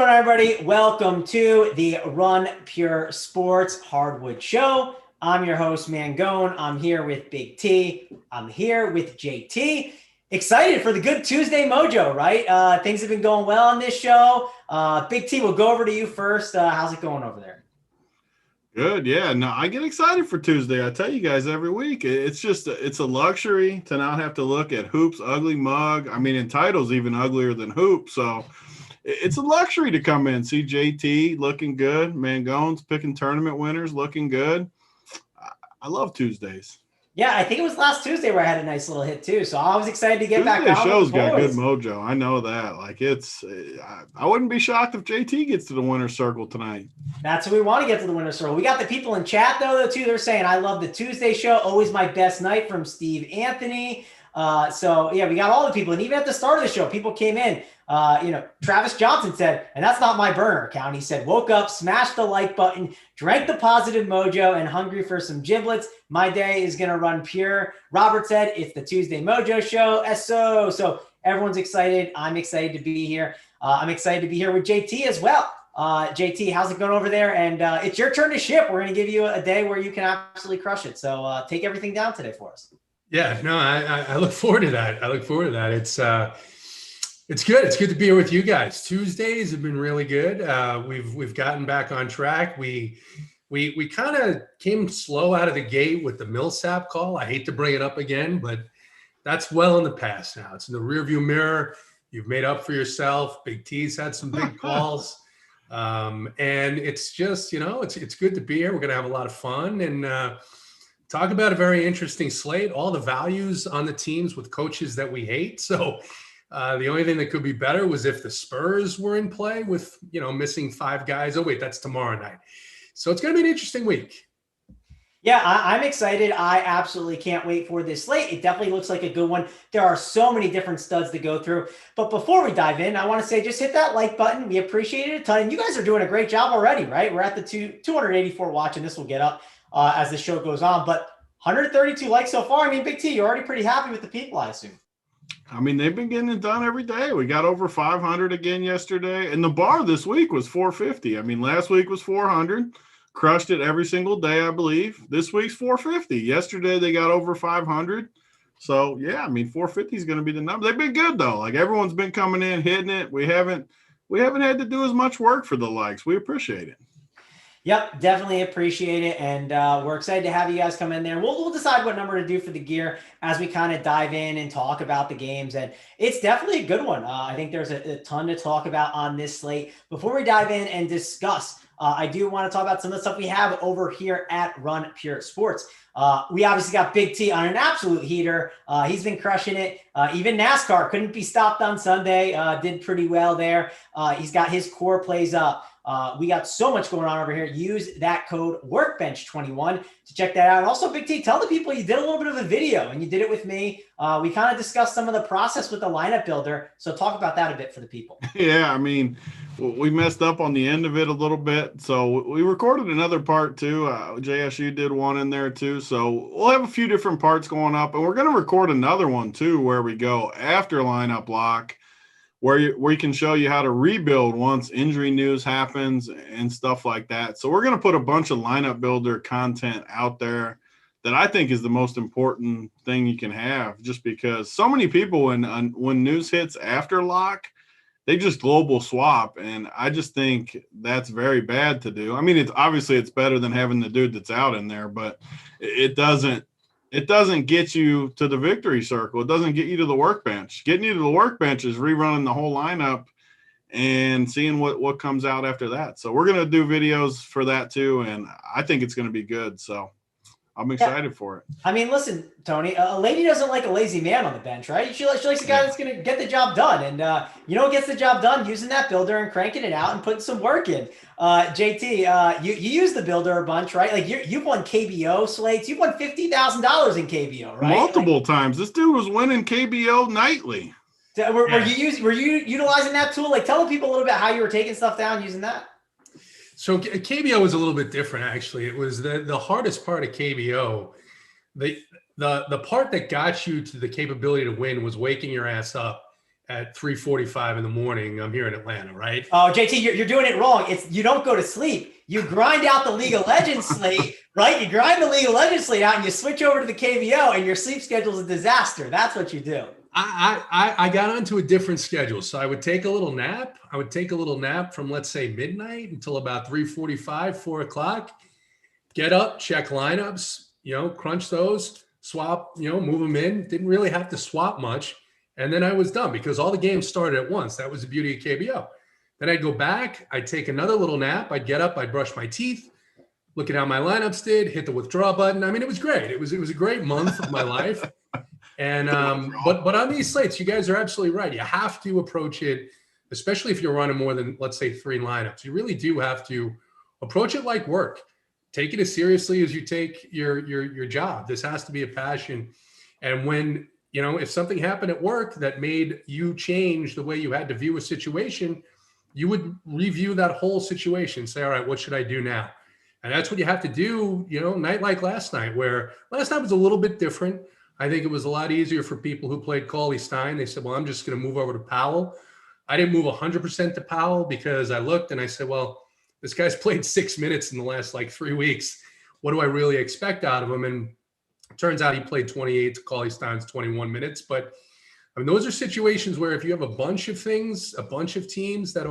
going on, everybody? Welcome to the Run Pure Sports Hardwood Show. I'm your host, Mangone. I'm here with Big T. I'm here with JT. Excited for the good Tuesday mojo, right? Things have been going well on this show. Big T, we'll go over to you first. How's it going over there? Good, yeah. No, I get excited for Tuesday. I tell you guys every week. It's a luxury to not have to look at Hoop's ugly mug. I mean, and title's even uglier than Hoop. So it's a luxury to come in, see JT looking good, Mangone's picking tournament winners looking good. I love Tuesdays. Yeah, I think it was last Tuesday where I had a nice little hit too. So I was excited to get back Tuesday on. show's got good mojo. I know that. I wouldn't be shocked if JT gets to the winner's circle tonight. That's what we want to get to the winner's circle. We got the people in chat though too. They're saying, I love the Tuesday show. Always my best night from Steve Anthony. So yeah, we got all the people. And even at the start of the show, people came in. Travis Johnson said, and that's not my burner account. He said, woke up, smashed the like button, drank the positive mojo, and hungry for some giblets. My day is going to run pure. Robert said, it's the Tuesday Mojo Show. So everyone's excited. I'm excited to be here. I'm excited to be here with JT as well. JT, how's it going over there? And it's your turn to ship. We're going to give you a day where you can absolutely crush it. So take everything down today for us. Yeah, no, I look forward to that. It's good. It's good to be here with you guys. Tuesdays have been really good. We've gotten back on track. We kind of came slow out of the gate with the Millsap call. I hate to bring it up again, but that's well in the past now. It's in the rearview mirror. You've made up for yourself. Big T's had some big calls. And it's just, it's good to be here. We're going to have a lot of fun and talk about a very interesting slate, all the values on the teams with coaches that we hate. So the only thing that could be better was if the Spurs were in play with, missing 5 guys. Oh, wait, that's tomorrow night. So it's going to be an interesting week. Yeah, I'm excited. I absolutely can't wait for this slate. It definitely looks like a good one. There are so many different studs to go through. But before we dive in, I want to say just hit that like button. We appreciate it a ton. And you guys are doing a great job already, right? We're at the 284 watch, and this will get up as the show goes on. But 132 likes so far. I mean, Big T, you're already pretty happy with the people, I assume. I mean, they've been getting it done every day. We got over 500 again yesterday. And the bar this week was 450. I mean, last week was 400. Crushed it every single day, I believe. This week's 450. Yesterday, they got over 500. So, yeah, I mean, 450 is going to be the number. They've been good, though. Like, everyone's been coming in, hitting it. We haven't had to do as much work for the likes. We appreciate it. Yep, definitely appreciate it. And we're excited to have you guys come in there. We'll decide what number to do for the gear as we kind of dive in and talk about the games. And it's definitely a good one. I think there's a ton to talk about on this slate. Before we dive in and discuss, I do want to talk about some of the stuff we have over here at Run Pure Sports. We obviously got Big T on an absolute heater. He's been crushing it. Even NASCAR couldn't be stopped on Sunday. Did pretty well there. He's got his core plays up. We got so much going on over here. Use that code Workbench21 to check that out. And also, Big T, tell the people you did a little bit of a video, and you did it with me. We kind of discussed some of the process with the lineup builder. So talk about that a bit for the people. Yeah, I mean, we messed up on the end of it a little bit. So we recorded another part too. JSU did one in there too. So we'll have a few different parts going up. And we're going to record another one too where we go after lineup lock, where we can show you how to rebuild once injury news happens and stuff like that. So we're going to put a bunch of lineup builder content out there that I think is the most important thing you can have, just because so many people, when news hits after lock, they just global swap. And I just think that's very bad to do. I mean, it's better than having the dude that's out in there, but it doesn't get you to the victory circle. It doesn't get you to the workbench. Getting you to the workbench is rerunning the whole lineup and seeing what comes out after that. So we're going to do videos for that too. And I think it's going to be good. So I'm excited for it. I mean, listen, Tony, a lady doesn't like a lazy man on the bench, right? She likes a guy that's going to get the job done. And you know what gets the job done? Using that builder and cranking it out and putting some work in. JT, you use the builder a bunch, right? Like you've won KBO slates. You've won $50,000 in KBO, right? Multiple times. This dude was winning KBO nightly. Were you utilizing that tool? Like tell the people a little bit how you were taking stuff down using that. So KBO was a little bit different, actually. It was the hardest part of KBO. The part that got you to the capability to win was waking your ass up at 3:45 in the morning. I'm here in Atlanta, right? Oh, JT, you're doing it wrong. You don't go to sleep. You grind out the League of Legends slate, right? You grind the League of Legends slate out and you switch over to the KVO and your sleep schedule is a disaster. That's what you do. I got onto a different schedule. So I would take a little nap. I would take a little nap from, let's say, midnight until about 3:45, 4 o'clock. Get up, check lineups, crunch those, swap, move them in. Didn't really have to swap much. And then I was done because all the games started at once. That was the beauty of KBO. Then I'd go back, I'd take another little nap, I'd get up, I'd brush my teeth, look at how my lineups did, hit the withdraw button. I mean, it was great. It was a great month of my life. And but on these slates, you guys are absolutely right. You have to approach it, especially if you're running more than, let's say, 3 lineups. You really do have to approach it like work. Take it as seriously as you take your job. This has to be a passion. And when, if something happened at work that made you change the way you had to view a situation, you would review that whole situation, say, all right, what should I do now? And that's what you have to do, night like last night, where last night was a little bit different. I think it was a lot easier for people who played Cauley-Stein. They said, well, I'm just going to move over to Powell. I didn't move 100% to Powell because I looked and I said, well, this guy's played 6 minutes in the last 3 weeks. What do I really expect out of him? And it turns out he played 28 to Cauley-Stein's 21 minutes. But I mean, those are situations where if you have a bunch of things, a bunch of teams that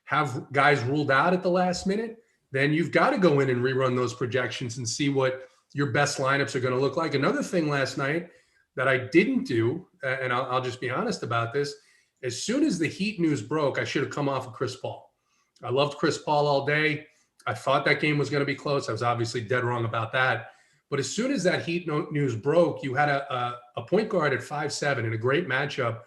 have guys ruled out at the last minute, then you've got to go in and rerun those projections and see what your best lineups are going to look like. Another thing last night that I didn't do, and I'll just be honest about this, as soon as the Heat news broke, I should have come off of Chris Paul. I loved Chris Paul all day. I thought that game was going to be close. I was obviously dead wrong about that. But as soon as that Heat news broke, you had a point guard at 5'7" in a great matchup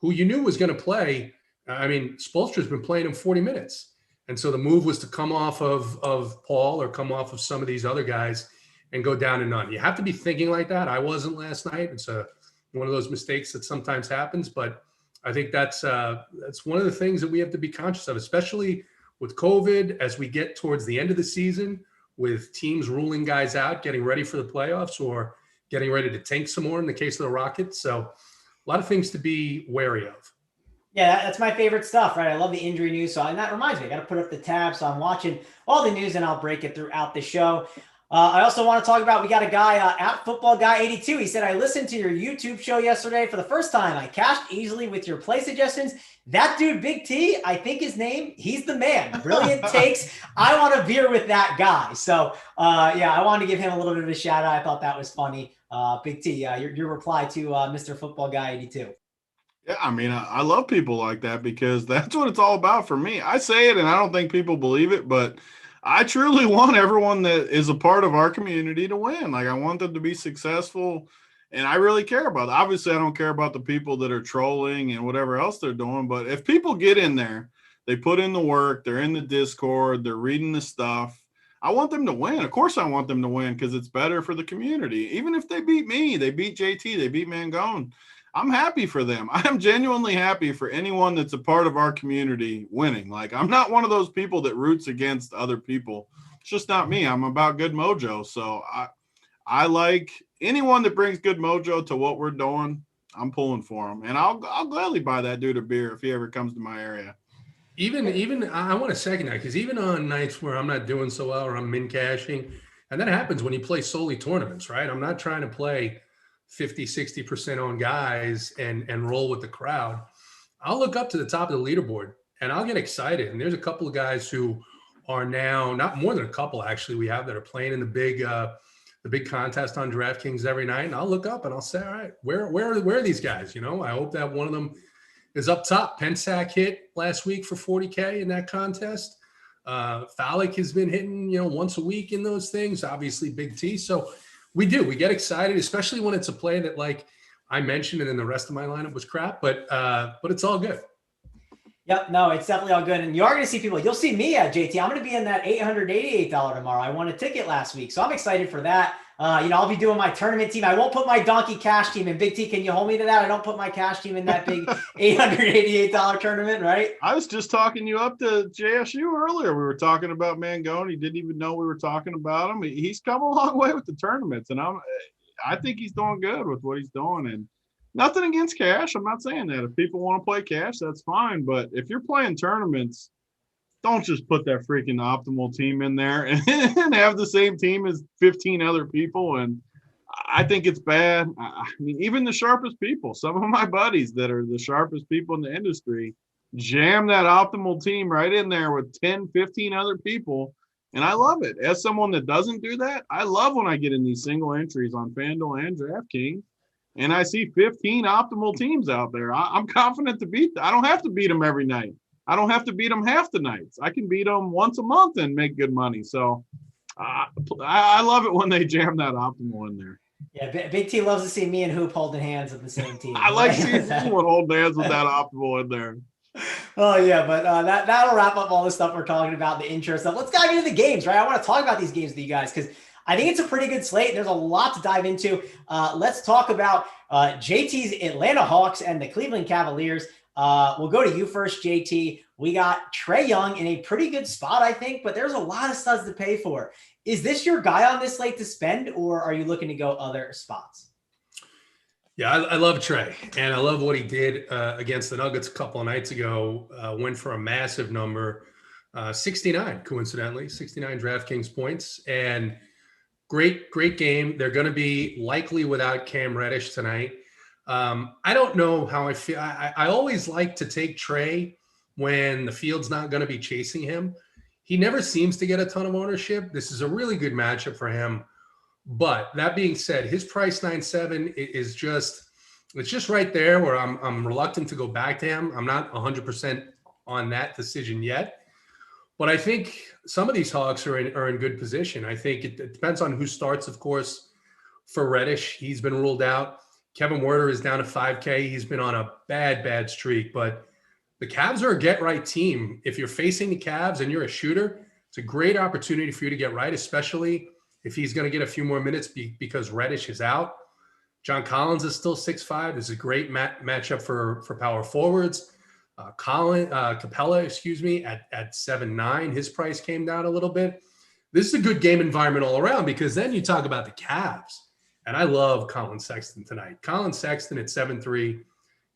who you knew was going to play. I mean, Spoelstra's been playing him 40 minutes. And so the move was to come off of Paul or come off of some of these other guys and go down to none. You have to be thinking like that. I wasn't last night. It's one of those mistakes that sometimes happens. But I think that's one of the things that we have to be conscious of, especially with COVID as we get towards the end of the season, with teams ruling guys out, getting ready for the playoffs or getting ready to tank some more in the case of the Rockets. So a lot of things to be wary of. Yeah, that's my favorite stuff, right? I love the injury news. And that reminds me, I got to put up the tab. So I'm watching all the news and I'll break it throughout the show. I also want to talk about, we got a guy at Football Guy 82. He said, I listened to your YouTube show yesterday for the first time. I cashed easily with your play suggestions. That dude, Big T, I think his name, he's the man. Brilliant takes. I want a beer with that guy. So I wanted to give him a little bit of a shout out. I thought that was funny. Big T, your reply to Mr. Football Guy 82. Yeah, I mean, I love people like that because that's what it's all about for me. I say it and I don't think people believe it, but I truly want everyone that is a part of our community to win. I want them to be successful, and I really care about it. Obviously, I don't care about the people that are trolling and whatever else they're doing, but if people get in there, they put in the work, they're in the Discord, they're reading the stuff, I want them to win. Of course I want them to win because it's better for the community. Even if they beat me, they beat JT, they beat Mangone, I'm happy for them. I'm genuinely happy for anyone that's a part of our community winning. I'm not one of those people that roots against other people. It's just not me. I'm about good mojo. So I like anyone that brings good mojo to what we're doing. I'm pulling for them, and I'll gladly buy that dude a beer if he ever comes to my area. Even I want to second that, because even on nights where I'm not doing so well or I'm min cashing, and that happens when you play solely tournaments, right? I'm not trying to play 50-60% on guys and roll with the crowd. I'll look up to the top of the leaderboard and I'll get excited. And there's a couple of guys who are now, not more than a couple actually, we have that are playing in the big contest on DraftKings every night. And I'll look up and I'll say, all right, where are these guys? I hope that one of them is up top. Pensac hit last week for 40K in that contest. Falik has been hitting, once a week in those things, obviously Big T. So we get excited, especially when it's a play that, like I mentioned, and then the rest of my lineup was crap, but it's all good. Yep, no, it's definitely all good. And you are going to see people. You'll see me at JT. I'm going to be in that $888 tomorrow. I won a ticket last week, so I'm excited for that. I'll be doing my tournament team. I won't put my donkey cash team in. Big T, can you hold me to that? I don't put my cash team in that big $888 tournament, right? I was just talking you up to JSU earlier. We were talking about Mangone. He didn't even know we were talking about him. He's come a long way with the tournaments, and I think he's doing good with what he's doing. And Nothing against cash. I'm not saying that. If people want to play cash, that's fine. But if you're playing tournaments, don't just put that freaking optimal team in there and have the same team as 15 other people. And I think it's bad. I mean, even the sharpest people, some of my buddies that are the sharpest people in the industry, jam that optimal team right in there with 10, 15 other people. And I love it. As someone that doesn't do that, I love when I get in these single entries on FanDuel and DraftKings and I see 15 optimal teams out there. I'm confident to beat them. I don't have to beat them every night. I don't have to beat them half the nights. I can beat them once a month and make good money. So I love it when they jam that optimal in there. Yeah, Big T loves to see me and Hoop holding hands with the same team. I like seeing someone hold hands with that optimal in there. Oh yeah, but that'll wrap up all the stuff we're talking about, the intro stuff. Let's dive into the games, right? I want to talk about these games with you guys because I think it's a pretty good slate. There's a lot to dive into. Let's talk about JT's Atlanta Hawks and the Cleveland Cavaliers. We'll go to you first, JT. We got Trae Young in a pretty good spot, I think, but there's a lot of studs to pay for. Is this your guy on this slate to spend, or are you looking to go other spots? Yeah, I love Trae, and I love what he did against the Nuggets a couple of nights ago. Went for a massive number, 69, coincidentally, 69 DraftKings points, and great game. They're going to be likely without Cam Reddish tonight. I don't know how I feel. I always like to take Trae when the field's not going to be chasing him. He never seems to get a ton of ownership. This is a really good matchup for him. But that being said, his price 9.7 is just right there where I'm reluctant to go back to him. I'm not 100% on that decision yet. But I think some of these Hawks are in good position. I think it depends on who starts, of course. For Reddish, he's been ruled out. Kevin Werder is down to 5K. He's been on a bad streak. But the Cavs are a get-right team. If you're facing the Cavs and you're a shooter, it's a great opportunity for you to get right, especially if he's going to get a few more minutes because Reddish is out. John Collins is still 6'5". This is a great matchup for power forwards. Capella, at 7'9". His price came down a little bit. This is a good game environment all around because then you talk about the Cavs. And I love Colin Sexton tonight. Colin Sexton at 7'3".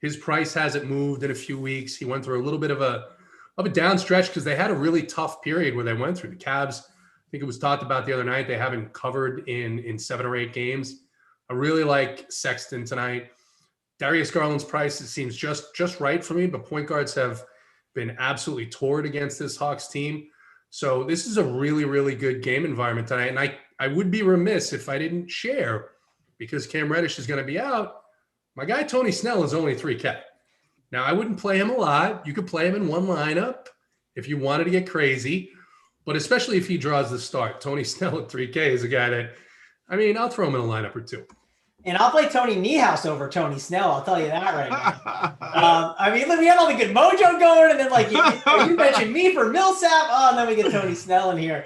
His price hasn't moved in a few weeks. He went through a little bit of a down stretch because they had a really tough period where they went through. The Cavs, I think it was talked about the other night, they haven't covered in 7 or 8 games. I really like Sexton tonight. Darius Garland's price, it seems just right for me, but point guards have been absolutely torrid against this Hawks team. So this is a really, really good game environment tonight. And I would be remiss if I didn't share, because Cam Reddish is going to be out. My guy Tony Snell is only 3K. Now, I wouldn't play him a lot. You could play him in one lineup if you wanted to get crazy, but especially if he draws the start. Tony Snell at 3K is a guy that, I'll throw him in a lineup or two. And I'll play Tony Niehaus over Tony Snell. I'll tell you that right now. Look, we had all the good mojo going, and then you mentioned me for Millsap. Oh, and then we get Tony Snell in here.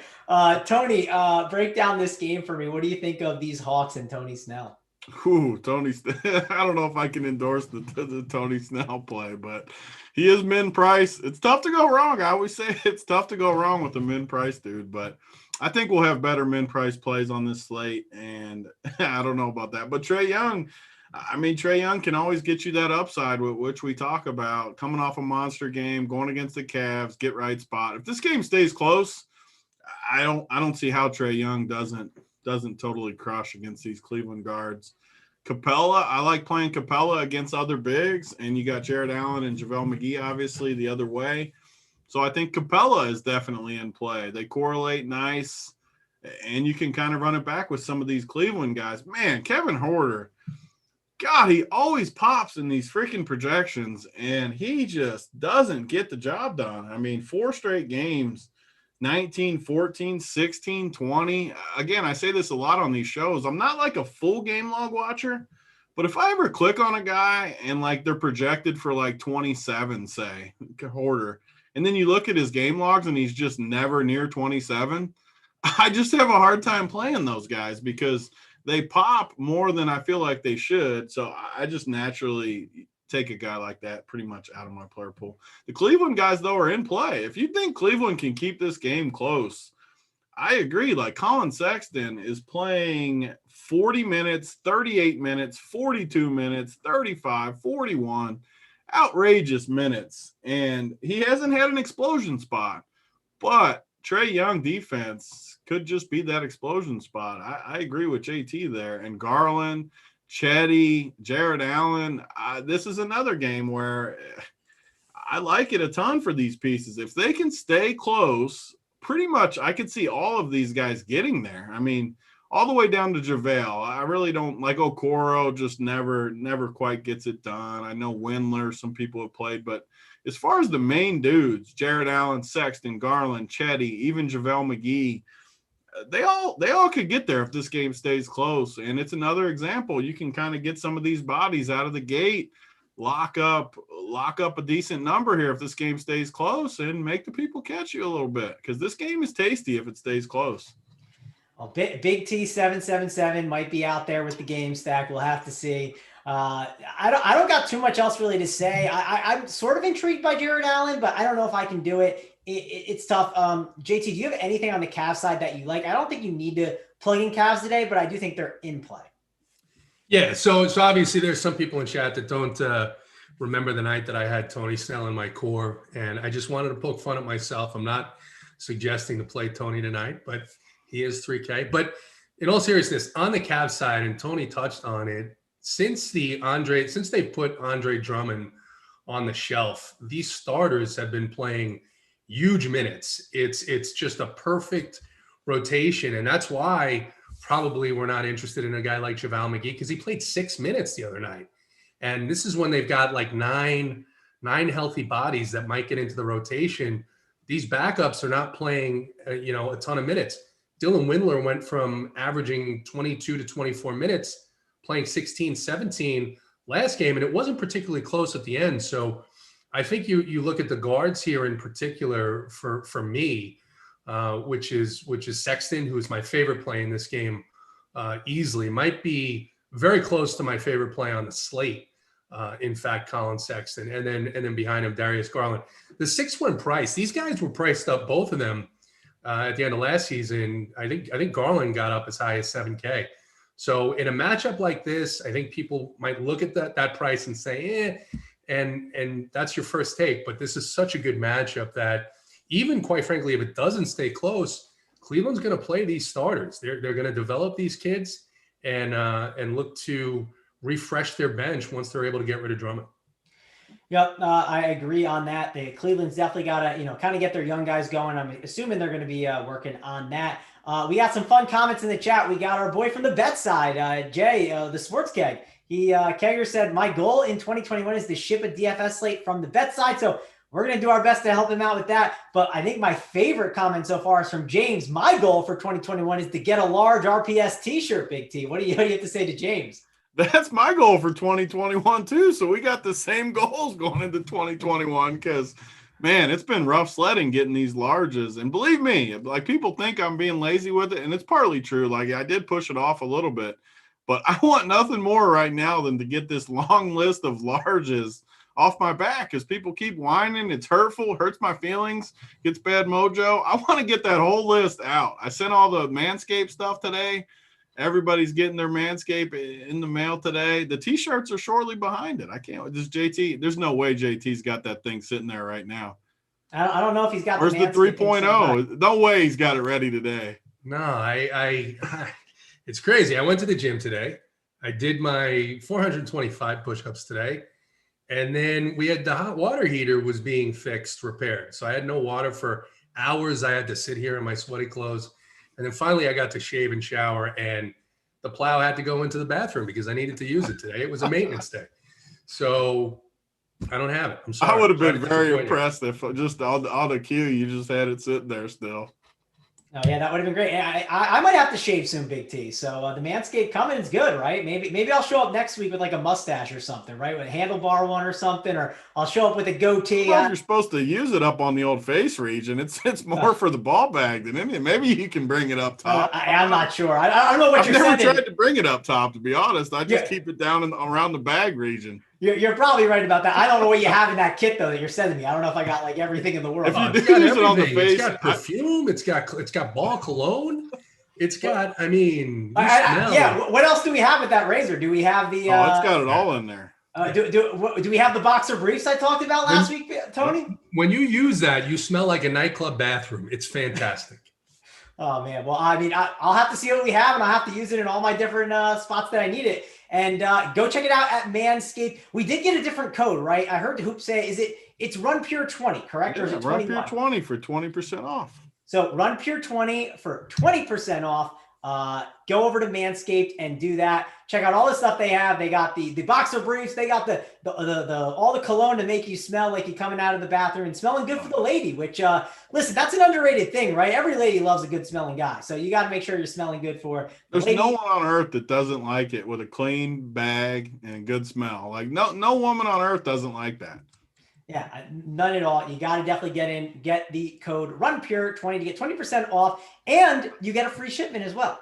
Tony, break down this game for me. What do you think of these Hawks and Tony Snell? Ooh, Tony. I don't know if I can endorse the Tony Snell play, but he is min price. It's tough to go wrong. I always say it's tough to go wrong with the min price dude, but I think we'll have better min price plays on this slate, and I don't know about that. But Trae Young can always get you that upside, which we talk about, coming off a monster game, going against the Cavs, get right spot. If this game stays close, I don't see how Trae Young doesn't totally crush against these Cleveland guards. Capella, I like playing Capella against other bigs, and you got Jared Allen and JaVale McGee, obviously, the other way. So I think Capella is definitely in play. They correlate nice, and you can kind of run it back with some of these Cleveland guys. Man, Kevin Huerter, God, he always pops in these freaking projections, and he just doesn't get the job done. 4 straight games, 19, 14, 16, 20. Again, I say this a lot on these shows. I'm not like a full game log watcher, but if I ever click on a guy and they're projected for 27, say, Huerter, and then you look at his game logs and he's just never near 27, I just have a hard time playing those guys because they pop more than I feel like they should. So I just naturally take a guy like that pretty much out of my player pool. The Cleveland guys, though, are in play. If you think Cleveland can keep this game close, I agree. Like Colin Sexton is playing 40 minutes, 38 minutes, 42 minutes, 35, 41, outrageous minutes. And he hasn't had an explosion spot, but Trae Young defense could just be that explosion spot. I agree with JT there. And Garland, Chetty, Jared Allen, this is another game where I like it a ton for these pieces. If they can stay close, pretty much I could see all of these guys getting there. I mean, all the way down to JaVale. I really don't like Okoro, just never quite gets it done. I know Windler, some people have played, but as far as the main dudes, Jared Allen, Sexton, Garland, Chetty, even JaVale McGee, they all could get there if this game stays close. And it's another example. You can kind of get some of these bodies out of the gate, lock up a decent number here if this game stays close, and make the people catch you a little bit, because this game is tasty if it stays close. Well, Big T 777 might be out there with the game stack. We'll have to see. I don't got too much else really to say. I'm sort of intrigued by Jared Allen, but I don't know if I can do it. It's tough. JT, do you have anything on the Cavs side that you like? I don't think you need to plug in Cavs today, but I do think they're in play. Yeah, so obviously there's some people in chat that don't remember the night that I had Tony Snell in my core, and I just wanted to poke fun at myself. I'm not suggesting to play Tony tonight, but he is 3K. But in all seriousness, on the Cavs side, and Tony touched on it, since they put Andre Drummond on the shelf, these starters have been playing huge minutes. It's just a perfect rotation, and that's why probably we're not interested in a guy like JaVale McGee, because he played 6 minutes the other night. And this is when they've got like nine healthy bodies that might get into the rotation. These backups are not playing, a ton of minutes. Dylan Windler went from averaging 22 to 24 minutes, playing 16, 17 last game, and it wasn't particularly close at the end. So I think you look at the guards here in particular for me, which is Sexton, who is my favorite play in this game, easily. Might be very close to my favorite play on the slate. In fact, Colin Sexton, and then behind him, Darius Garland. The 6-1 price, these guys were priced up, both of them, at the end of last season. I think Garland got up as high as 7K. So in a matchup like this, I think people might look at that price and say, and that's your first take. But this is such a good matchup that even, quite frankly, if it doesn't stay close, Cleveland's going to play these starters. They're going to develop these kids and look to refresh their bench once they're able to get rid of Drummond. Yep, I agree on that. Cleveland's definitely got to, kind of get their young guys going. I'm assuming they're going to be working on that. We got some fun comments in the chat. We got our boy from the bet side, Jay, the sports keg. Kegger said, my goal in 2021 is to ship a DFS slate from the bet side. So we're going to do our best to help him out with that. But I think my favorite comment so far is from James. My goal for 2021 is to get a large RPS t-shirt, Big T. What do you have to say to James? That's my goal for 2021 too. So we got the same goals going into 2021, because, man, it's been rough sledding getting these larges. And believe me, like, people think I'm being lazy with it, and it's partly true. Like, I did push it off a little bit, but I want nothing more right now than to get this long list of larges off my back, because people keep whining. It's hurtful, hurts my feelings, gets bad mojo. I want to get that whole list out. I sent all the Manscaped stuff today. Everybody's getting their Manscaped in the mail today. The t-shirts are shortly behind it. I can't. This JT. There's no way JT's got that thing sitting there right now. I don't know if he's got. Where's the 3.0? No way he's got it ready today. No, I it's crazy. I went to the gym today. I did my 425 push-ups today. And then we had the hot water heater was being repaired. So I had no water for hours. I had to sit here in my sweaty clothes. And then finally I got to shave and shower, and the plow had to go into the bathroom because I needed to use it today. It was a maintenance day. So I don't have it. I'm sorry. I would have been very impressed if just all the queue, you just had it sitting there still. Oh yeah, that would have been great. I might have to shave soon, Big T. So the Manscaped coming is good, right? Maybe I'll show up next week with like a mustache or something, right? With a handlebar one or something, or I'll show up with a goatee. Well, you're supposed to use it up on the old face region. It's more for the ball bag than anything. Maybe you can bring it up top. I'm not sure. I don't know what you're saying. I've never tried to bring it up top, to be honest. I just keep it down around the bag region. You're probably right about that. I don't know what you have in that kit though that you're sending me. I don't know if I got like everything in the world. If you It's do got use it on the everything. face, It's got perfume. It's got ball cologne. It's got. I mean, you smell. Yeah. What else do we have with that razor? Do we have the? It's got it all in there. Do we have the boxer briefs I talked about last week, Tony? When you use that, you smell like a nightclub bathroom. It's fantastic. Oh man, well, I mean, I'll have to see what we have, and I'll have to use it in all my different spots that I need it. And go check it out at Manscaped. We did get a different code, right? I heard the Hoop say, it's Run Pure 20, correct? Yeah, or is it Run 21? Pure 20 for 20% off. So Run Pure 20 for 20% off. Go over to Manscaped and do that. Check out all the stuff they have. They got the boxer briefs. They got the all the cologne to make you smell like you're coming out of the bathroom and smelling good for the lady, which listen, that's an underrated thing, right? Every lady loves a good smelling guy. So you got to make sure you're smelling good for the There's no one on earth that doesn't like it with a clean bag and good smell. Like no woman on earth doesn't like that. Yeah, none at all. You got to definitely get the code RUNPURE20 to get 20% off, and you get a free shipment as well.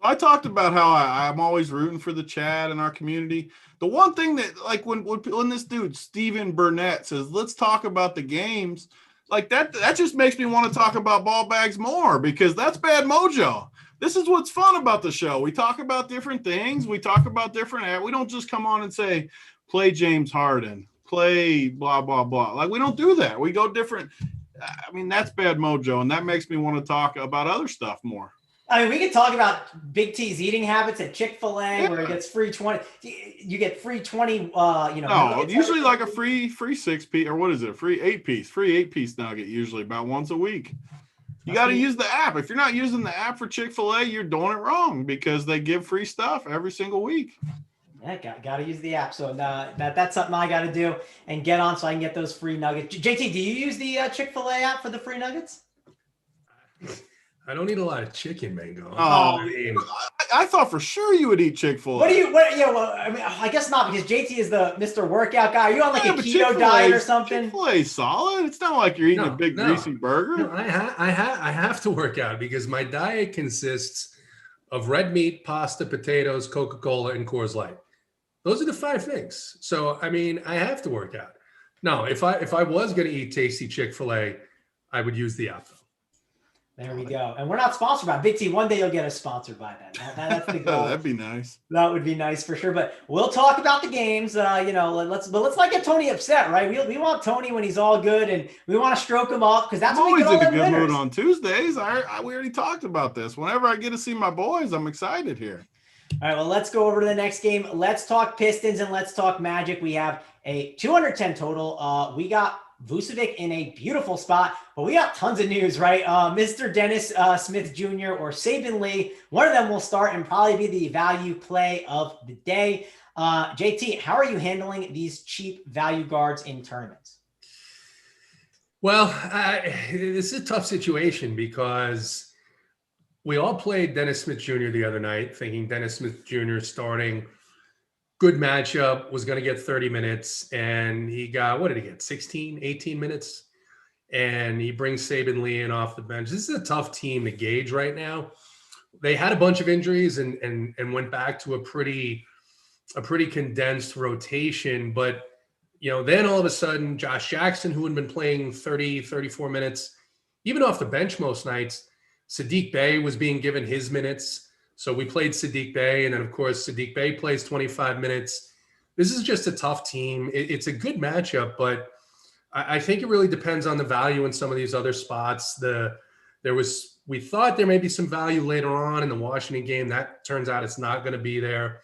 So I talked about how I'm always rooting for the Chad in our community. The one thing that, like, when this dude Steven Burnett says, let's talk about the games, like that just makes me want to talk about ball bags more, because that's bad mojo. This is what's fun about the show. We talk about different things. We talk about different. We don't just come on and say, play James Harden, play blah, blah, blah. Like, we don't do that. We go different. I mean, that's bad mojo, and that makes me want to talk about other stuff more. I mean, we could talk about Big T's eating habits at Chick-fil-A, where he gets free 20. You get free 20, No, usually like a free 6-piece, or what is it? Free 8-piece nugget, usually about once a week. You got to use the app. If you're not using the app for Chick-fil-A, you're doing it wrong, because they give free stuff every single week. Yeah, got to use the app. So that's something I got to do and get on so I can get those free nuggets. JT, do you use the Chick-fil-A app for the free nuggets? I don't eat a lot of chicken, Mango. I thought for sure you would eat Chick-fil-A. I guess not, because JT is the Mr. Workout guy. Are you on like a keto diet or something? Chick-fil-A solid. It's not like you're eating a big greasy burger. No, I have to work out, because my diet consists of red meat, pasta, potatoes, Coca-Cola, and Coors Light. Those are the 5 things. So, I mean, I have to work out. No, if I was going to eat tasty Chick-fil-A, I would use the app, though. There we go. And we're not sponsored by Big T. One day you'll get us sponsored by that. That's the goal. That'd be nice. That would be nice for sure. But we'll talk about the games. Let's not get Tony upset, right? We want Tony when he's all good, and we want to stroke him up, because that's I'm when we get all always in a the good winners. mood on Tuesdays. We already talked about this. Whenever I get to see my boys, I'm excited here. All right, well, let's go over to the next game. Let's talk Pistons and let's talk Magic. We have a 210 total. We got Vucevic in a beautiful spot, but we got tons of news, right? Mr. Dennis Smith Jr. or Saban Lee, one of them will start and probably be the value play of the day. JT, how are you handling these cheap value guards in tournaments? Well, this is a tough situation, because we all played Dennis Smith Jr. the other night, thinking Dennis Smith Jr. starting, good matchup, was going to get 30 minutes, and he got, what did he get, 16, 18 minutes? And he brings Saban Lee in off the bench. This is a tough team to gauge right now. They had a bunch of injuries and went back to a pretty condensed rotation, but then all of a sudden, Josh Jackson, who had been playing 30, 34 minutes, even off the bench most nights, Saddiq Bey was being given his minutes. So we played Saddiq Bey, and then, of course, Saddiq Bey plays 25 minutes. This is just a tough team. It's a good matchup, but I think it really depends on the value in some of these other spots. We thought there may be some value later on in the Washington game. That turns out it's not going to be there.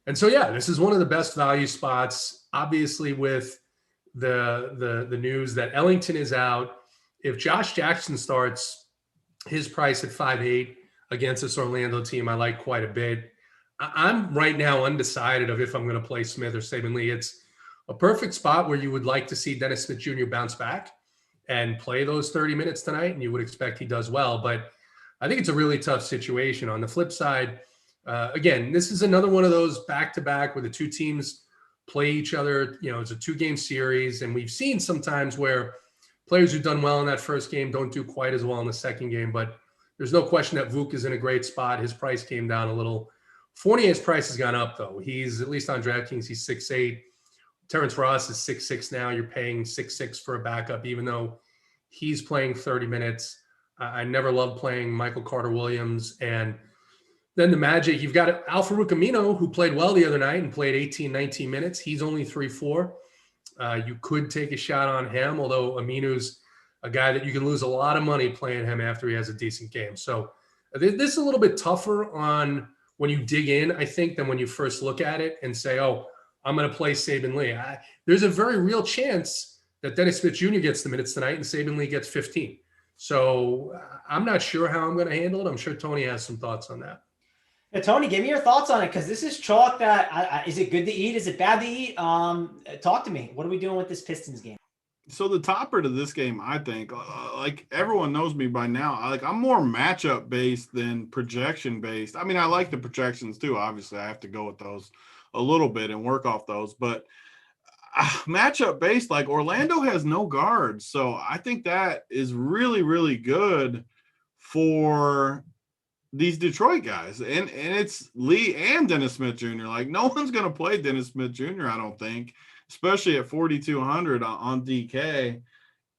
And so, yeah, this is one of the best value spots, obviously, with the news that Ellington is out. If Josh Jackson starts, his price at 5.8 against this Orlando team, I like quite a bit. I'm right now undecided of if I'm going to play Smith or Saban Lee. It's a perfect spot where you would like to see Dennis Smith Jr. bounce back and play those 30 minutes tonight, and you would expect he does well. But I think it's a really tough situation. On the flip side, again, this is another one of those back-to-back where the two teams play each other. It's a 2-game series, and we've seen sometimes where players who've done well in that first game don't do quite as well in the second game. But there's no question that Vuk is in a great spot. His price came down a little. Fournier's price has gone up, though. He's, at least on DraftKings, he's 6.8. Terrence Ross is 6'6" now. You're paying 6'6" for a backup, even though he's playing 30 minutes. I never loved playing Michael Carter-Williams. And then the Magic, you've got Al-Farouq Amino, who played well the other night and played 18, 19 minutes. He's only 3'4". You could take a shot on him, although Aminu's a guy that you can lose a lot of money playing him after he has a decent game. So this is a little bit tougher on when you dig in, I think, than when you first look at it and say, oh, I'm going to play Saben Lee. There's a very real chance that Dennis Smith Jr. gets the minutes tonight and Saben Lee gets 15. So I'm not sure how I'm going to handle it. I'm sure Tony has some thoughts on that. Yeah, Tony, give me your thoughts on it, because this is chalk that is it good to eat? Is it bad to eat? Talk to me. What are we doing with this Pistons game? So the topper to this game, I think, like everyone knows me by now, I'm more matchup based than projection based. I mean, I like the projections too. Obviously, I have to go with those a little bit and work off those, but matchup based, like Orlando has no guards. So I think that is really, really good for these Detroit guys. And it's Lee and Dennis Smith Jr. Like, no one's going to play Dennis Smith Jr., I don't think, especially at 4,200 on DK.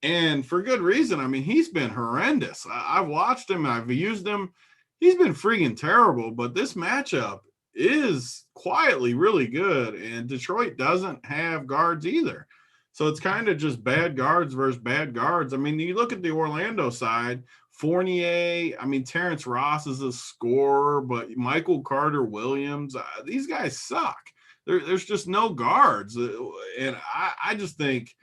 And for good reason. I mean, he's been horrendous. I've watched him. I've used him. He's been freaking terrible. But this matchup is quietly really good. And Detroit doesn't have guards either. So it's kind of just bad guards versus bad guards. I mean, you look at the Orlando side, Fournier, I mean, Terrence Ross is a scorer, but Michael Carter-Williams, these guys suck. There's just no guards. And I just think,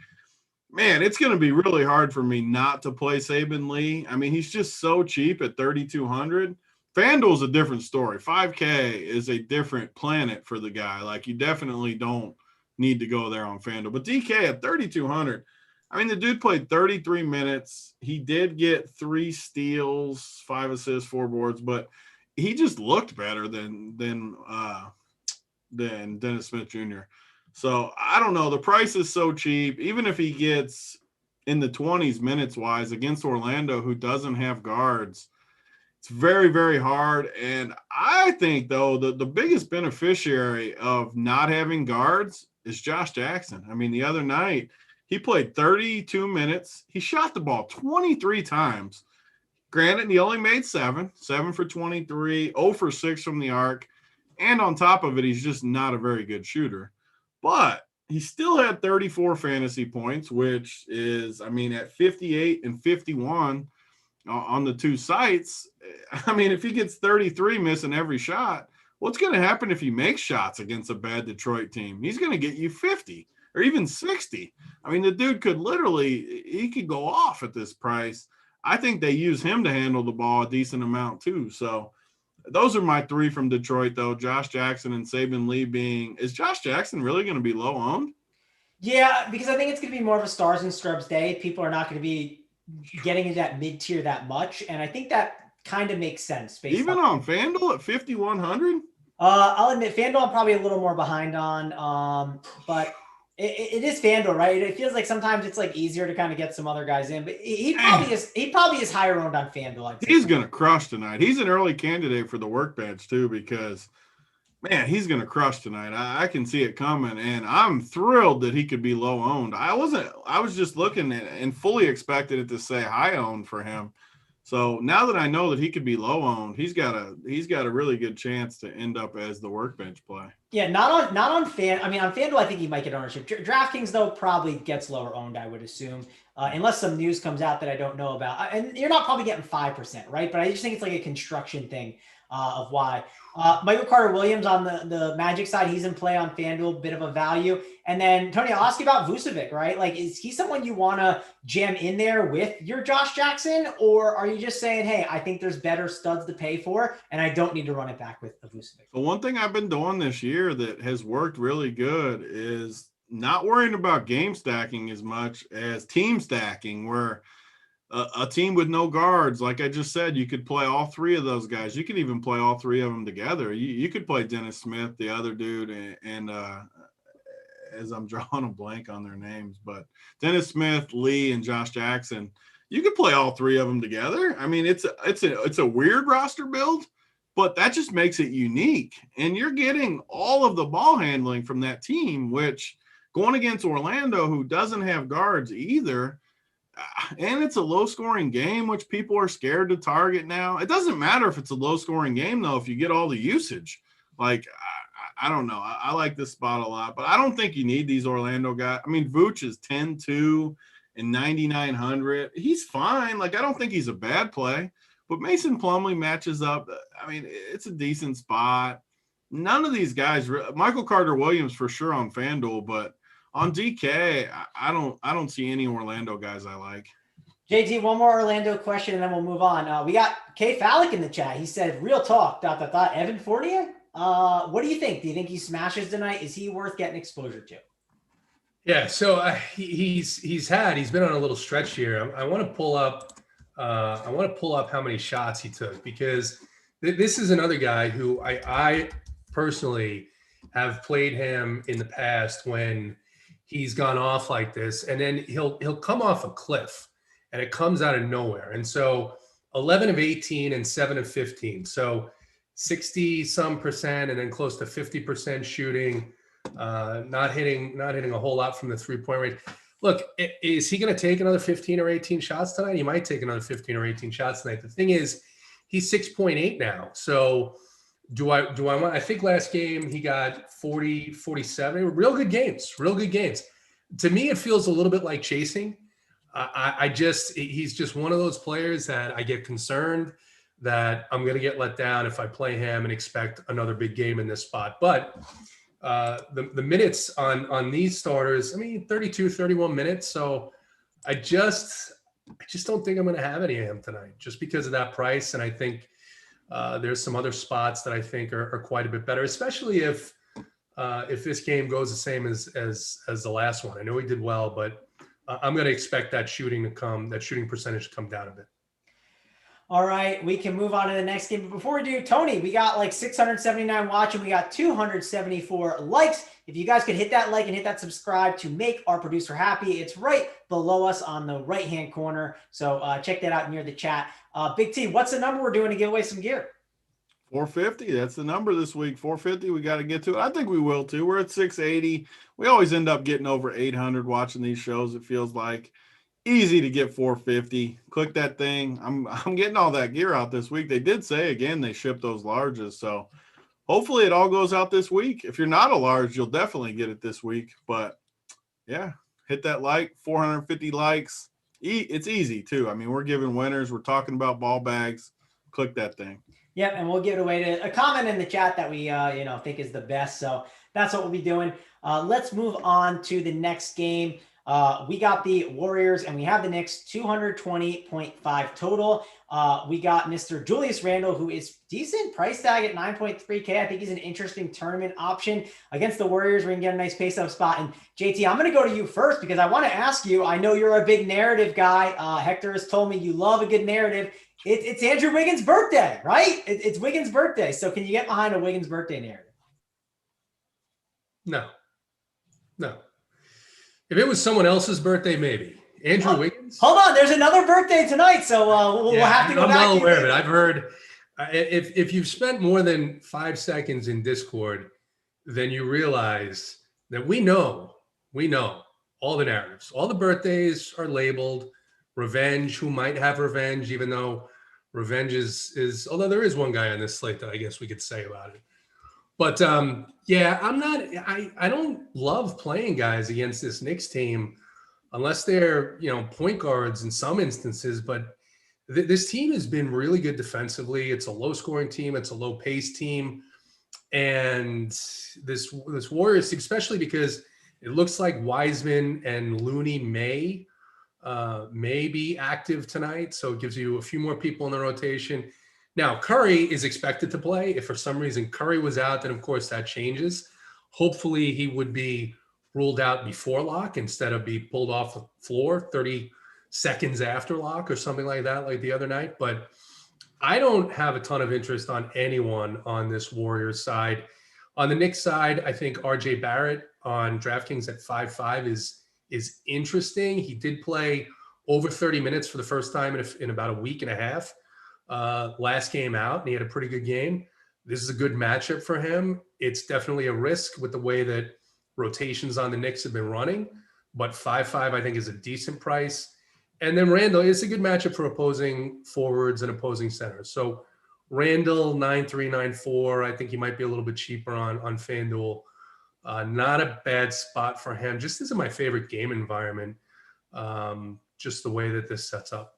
man, it's going to be really hard for me not to play Saben Lee. I mean, he's just so cheap at 3,200. FanDuel's a different story. 5K is a different planet for the guy. Like, you definitely don't need to go there on FanDuel. But DK at 3,200, I mean, the dude played 33 minutes. He did get 3 steals, 5 assists, 4 boards, but he just looked better than Dennis Smith Jr. So I don't know. The price is so cheap. Even if he gets in the 20s minutes wise against Orlando, who doesn't have guards, it's very, very hard. And I think, though, the biggest beneficiary of not having guards is Josh Jackson. I mean, the other night, he played 32 minutes. He shot the ball 23 times. Granted, he only made 7 for 23, 0 for 6 from the arc. And on top of it, he's just not a very good shooter. But he still had 34 fantasy points, which is, I mean, at 58 and 51 on the 2 sites. I mean, if he gets 33 missing every shot, what's going to happen if he makes shots against a bad Detroit team? He's going to get you 50 or even 60. I mean, the dude could literally, he could go off at this price. I think they use him to handle the ball a decent amount too. So those are my 3 from Detroit, though. Josh Jackson and Saben Lee being, is Josh Jackson really going to be low owned? Yeah, because I think it's going to be more of a stars and scrubs day. People are not going to be getting into that mid tier that much. And I think that kind of makes sense. Even on FanDuel at 5,100? I'll admit FanDuel I'm probably a little more behind on, but it is FanDuel, right? It feels like sometimes it's like easier to kind of get some other guys in, but he probably is higher owned on FanDuel. He's going to crush tonight. He's an early candidate for the workbench too, because man, he's going to crush tonight. I can see it coming, and I'm thrilled that he could be low owned. I was just looking at it and fully expected it to say high owned for him. So now that I know that he could be low owned, he's got a really good chance to end up as the workbench play. Yeah, not on FanDuel, I think he might get ownership. DraftKings though probably gets lower owned, I would assume, unless some news comes out that I don't know about. And you're not probably getting 5%, right? But I just think it's like a construction thing of why. Michael Carter-Williams on the Magic side, he's in play on FanDuel, bit of a value. And then, Tony, I'll ask you about Vucevic, right? Like, is he someone you want to jam in there with your Josh Jackson? Or are you just saying, hey, I think there's better studs to pay for, and I don't need to run it back with Vucevic? So one thing I've been doing this year that has worked really good is not worrying about game stacking as much as team stacking, where a team with no guards, like I just said, you could play all 3 of those guys. You could even play all 3 of them together. You could play Dennis Smith, the other dude, and as I'm drawing a blank on their names, but Dennis Smith, Lee, and Josh Jackson. You could play all 3 of them together. I mean, it's a weird roster build, but that just makes it unique. And you're getting all of the ball handling from that team, which going against Orlando, who doesn't have guards either. And it's a low-scoring game, which people are scared to target now. It doesn't matter if it's a low-scoring game, though, if you get all the usage. Like, I don't know. I like this spot a lot, but I don't think you need these Orlando guys. I mean, Vooch is 10-2 and 9,900. He's fine. Like, I don't think he's a bad play, but Mason Plumlee matches up. I mean, it's a decent spot. None of these guys, Michael Carter-Williams for sure on FanDuel, but on DK, I don't see any Orlando guys I like. JT, one more Orlando question, and then we'll move on. We got K Fallick in the chat. He said, "Real talk." ... Evan Fournier. What do you think? Do you think he smashes tonight? Is he worth getting exposure to? Yeah. So he's been on a little stretch here. I want to pull up how many shots he took, because this is another guy who I personally have played him in the past when he's gone off like this, and then he'll come off a cliff, and it comes out of nowhere. And so 11 of 18 and 7 of 15. So 60-some%, and then close to 50% shooting, not hitting a whole lot from the 3-point range. Look, is he going to take another 15 or 18 shots tonight? He might take another 15 or 18 shots tonight. The thing is, he's 6.8 now. So do I want, I think last game he got 40, 47, real good games. To me, it feels a little bit like chasing. He's just one of those players that I get concerned that I'm going to get let down if I play him and expect another big game in this spot. But the minutes on these starters, I mean, 32, 31 minutes. So I just don't think I'm going to have any of him tonight, just because of that price. And I think there's some other spots that I think are quite a bit better, especially if this game goes the same as the last one. I know he did well, but I'm going to expect that shooting percentage to come down a bit. All right, we can move on to the next game. But before we do, Tony, we got like 679 watching. We got 274 likes. If you guys could hit that like and hit that subscribe to make our producer happy, it's right below us on the right-hand corner. So check that out near the chat. Big T, what's the number we're doing to give away some gear? 450. That's the number this week. 450. We got to get to it. I think we will too. We're at 680. We always end up getting over 800 watching these shows. It feels like easy to get 450. Click that thing. I'm getting all that gear out this week. They did say again they ship those larges, so hopefully it all goes out this week. If you're not a large, you'll definitely get it this week. But yeah, hit that like. 450 likes. It's easy too. I mean, we're giving winners. We're talking about ball bags. Click that thing. Yep, and we'll give it away to a comment in the chat that we think is the best. So that's what we'll be doing. Let's move on to the next game. We got the Warriors and we have the Knicks, 220.5 total. We got Mr. Julius Randle, who is decent price tag at 9.3K. I think he's an interesting tournament option against the Warriors. We're going to get a nice pace-up spot. And JT, I'm going to go to you first because I want to ask you, I know you're a big narrative guy. Hector has told me you love a good narrative. It's Andrew Wiggins' birthday, right? It's Wiggins' birthday. So can you get behind a Wiggins' birthday narrative? No. If it was someone else's birthday, maybe. Andrew Wiggins? Hold on. There's another birthday tonight, so we'll have to go back. I'm well aware of it. I've heard if you've spent more than 5 seconds in Discord, then you realize that we know all the narratives. All the birthdays are labeled revenge, who might have revenge, even though revenge is although there is one guy on this slate that I guess we could say about it. But yeah, I don't love playing guys against this Knicks team unless they're, point guards in some instances. But this team has been really good defensively. It's a low scoring team. It's a low pace team. And this Warriors, especially because it looks like Wiseman and Looney may be active tonight. So it gives you a few more people in the rotation. Now, Curry is expected to play. If for some reason Curry was out, then of course that changes. Hopefully he would be ruled out before lock instead of be pulled off the floor 30 seconds after lock or something like that, like the other night. But I don't have a ton of interest on anyone on this Warriors side. On the Knicks side, I think RJ Barrett on DraftKings at 5.5 is interesting. He did play over 30 minutes for the first time in about a week and a half. Last game out, and he had a pretty good game. This is a good matchup for him. It's definitely a risk with the way that rotations on the Knicks have been running, but 5.5 I think is a decent price. And then Randall is a good matchup for opposing forwards and opposing centers. So Randall 9.3, 9.4. I think he might be a little bit cheaper on FanDuel. Not a bad spot for him. Just isn't my favorite game environment. Just the way that this sets up.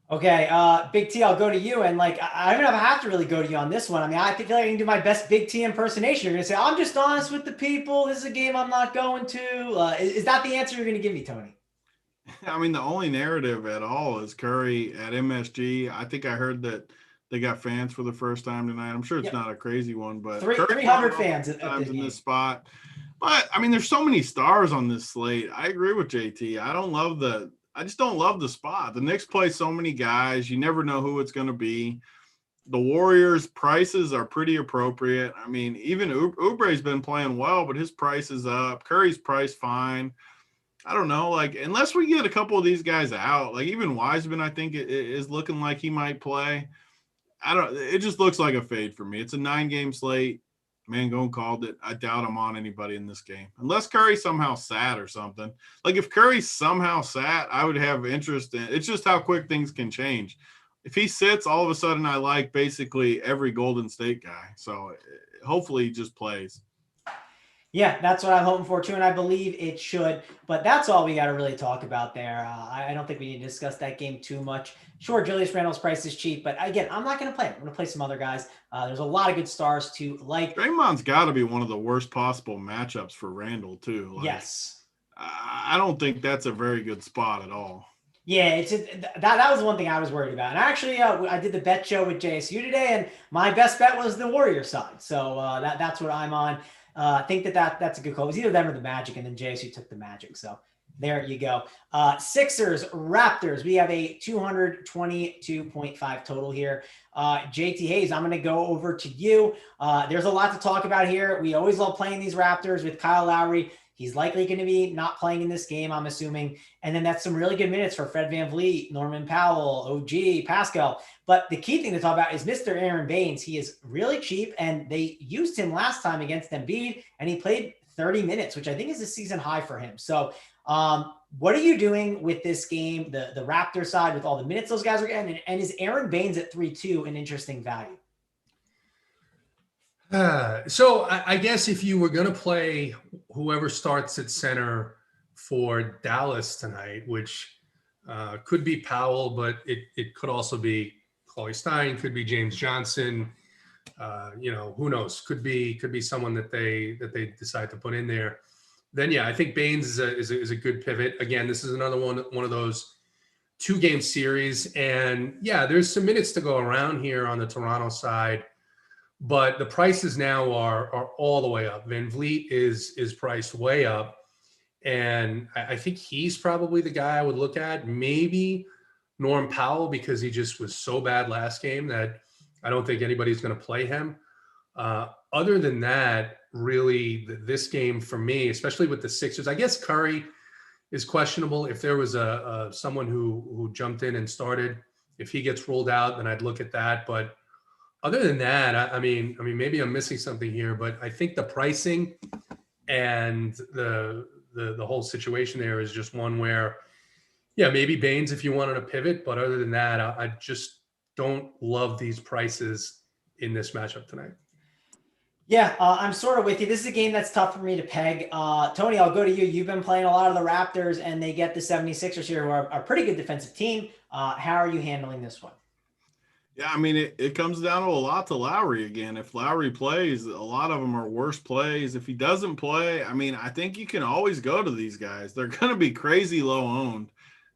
Okay, Big T, I'll go to you. And like, I don't have to really go to you on this one. I mean, I feel like I can do my best Big T impersonation. You're going to say, I'm just honest with the people. This is a game I'm not going to. Is that the answer you're going to give me, Tony? I mean, the only narrative at all is Curry at MSG. I think I heard that they got fans for the first time tonight. I'm sure it's not a crazy one, but 300 fans at times in this spot. But I mean, there's so many stars on this slate. I agree with JT. I just don't love the spot. The Knicks play so many guys. You never know who it's going to be. The Warriors' prices are pretty appropriate. I mean, even Oubre's been playing well, but his price is up. Curry's price fine. I don't know. Like, unless we get a couple of these guys out, like even Wiseman, I think it is looking like he might play. It just looks like a fade for me. It's a 9-game slate. Mangone called it. I doubt I'm on anybody in this game. Unless Curry somehow sat or something. Like if Curry somehow sat, I would have interest in it's just how quick things can change. If he sits, all of a sudden I like basically every Golden State guy. So hopefully he just plays. Yeah, that's what I'm hoping for too, and I believe it should. But that's all we got to really talk about there. I don't think we need to discuss that game too much. Sure, Julius Randle's price is cheap, but again, I'm not going to play him. I'm going to play some other guys. There's a lot of good stars to like. Draymond's got to be one of the worst possible matchups for Randle too. Like, yes. I don't think that's a very good spot at all. Yeah, that was one thing I was worried about. And actually, I did the bet show with JSU today, and my best bet was the Warrior side. So that's what I'm on. I think that's a good call. It was either them or the Magic, and then JSU took the Magic. So there you go. Sixers, Raptors. We have a 222.5 total here. JT Hayes, I'm going to go over to you. There's a lot to talk about here. We always love playing these Raptors with Kyle Lowry. He's likely going to be not playing in this game, I'm assuming. And then that's some really good minutes for Fred VanVleet, Norman Powell, OG, Pascal. But the key thing to talk about is Mr. Aaron Baines. He is really cheap, and they used him last time against Embiid, and he played 30 minutes, which I think is a season high for him. So what are you doing with this game, the Raptor side, with all the minutes those guys are getting? And is Aaron Baines at 3.2 an interesting value? So I guess if you were going to play whoever starts at center for Dallas tonight, which could be Powell, but it could also be Chloe Stein, could be James Johnson. Who knows? Could be someone that they decide to put in there. Then I think Baines is a good pivot. Again, this is another one of those 2-game series, and there's some minutes to go around here on the Toronto side. But the prices now are all the way up. VanVleet is priced way up. And I think he's probably the guy I would look at. Maybe Norm Powell, because he just was so bad last game that I don't think anybody's going to play him. Other than that, really, this game for me, especially with the Sixers, I guess Curry is questionable. If there was someone who jumped in and started, if he gets ruled out, then I'd look at that. But other than that, I mean, maybe I'm missing something here, but I think the pricing and the whole situation there is just one where, maybe Baines if you wanted to pivot, but other than that, I just don't love these prices in this matchup tonight. Yeah, I'm sort of with you. This is a game that's tough for me to peg. Tony, I'll go to you. You've been playing a lot of the Raptors, and they get the 76ers here, who are a pretty good defensive team. How are you handling this one? Yeah, I mean, it comes down to a lot to Lowry again. If Lowry plays, a lot of them are worse plays. If he doesn't play, I mean, I think you can always go to these guys. They're going to be crazy low owned.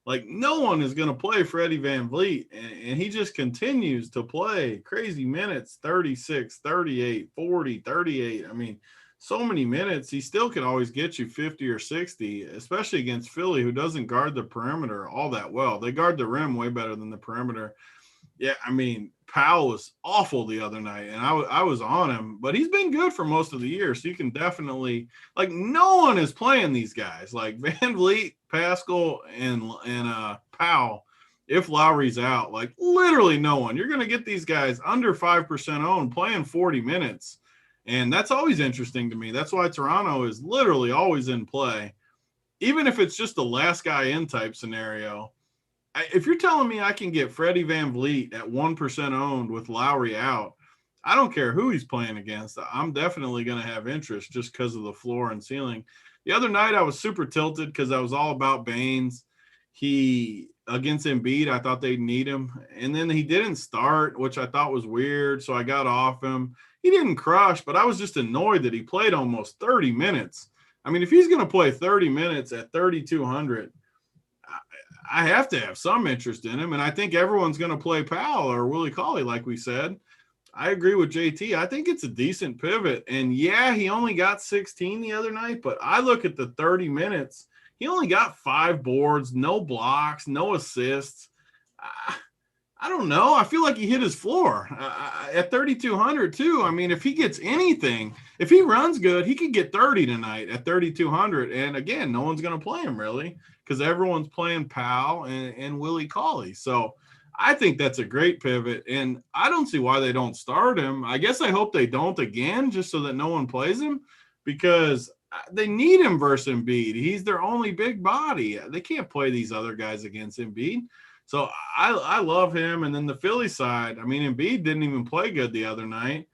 Like, no one is going to play Freddie VanVleet, and he just continues to play crazy minutes, 36, 38, 40, 38. I mean, so many minutes. He still can always get you 50 or 60, especially against Philly, who doesn't guard the perimeter all that well. They guard the rim way better than the perimeter. Yeah, I mean, Powell was awful the other night, and I was on him, but he's been good for most of the year, so you can definitely – like, no one is playing these guys. Like, VanVleet, Pascal, and Powell, if Lowry's out, like, literally no one. You're going to get these guys under 5% owned playing 40 minutes, And that's always interesting to me. That's why Toronto is literally always in play. Even if it's just the last guy in type scenario, if you're telling me I can get Freddie VanVleet at 1% owned with Lowry out, I don't care who he's playing against. I'm definitely going to have interest just because of the floor and ceiling. The other night I was super tilted because I was all about Baines. He against Embiid, I thought they'd need him. And then he didn't start, which I thought was weird. So I got off him. He didn't crush, but I was just annoyed that he played almost 30 minutes. I mean, if he's going to play 30 minutes at 3,200, I have to have some interest in him. And I think everyone's going to play Powell or Willie Cauley, like we said. I agree with JT. I think it's a decent pivot. And yeah, he only got 16 the other night, but I look at the 30 minutes. He only got 5 boards, no blocks, no assists. I don't know. I feel like he hit his floor at 3,200 too. I mean, if he gets anything, if he runs good, he could get 30 tonight at 3,200. And again, no one's going to play him really because everyone's playing Powell and Willie Cauley. So I think that's a great pivot. And I don't see why they don't start him. I guess I hope they don't again, just so that no one plays him because they need him versus Embiid. He's their only big body. They can't play these other guys against Embiid. So I love him. And then the Philly side, I mean, Embiid didn't even play good the other night.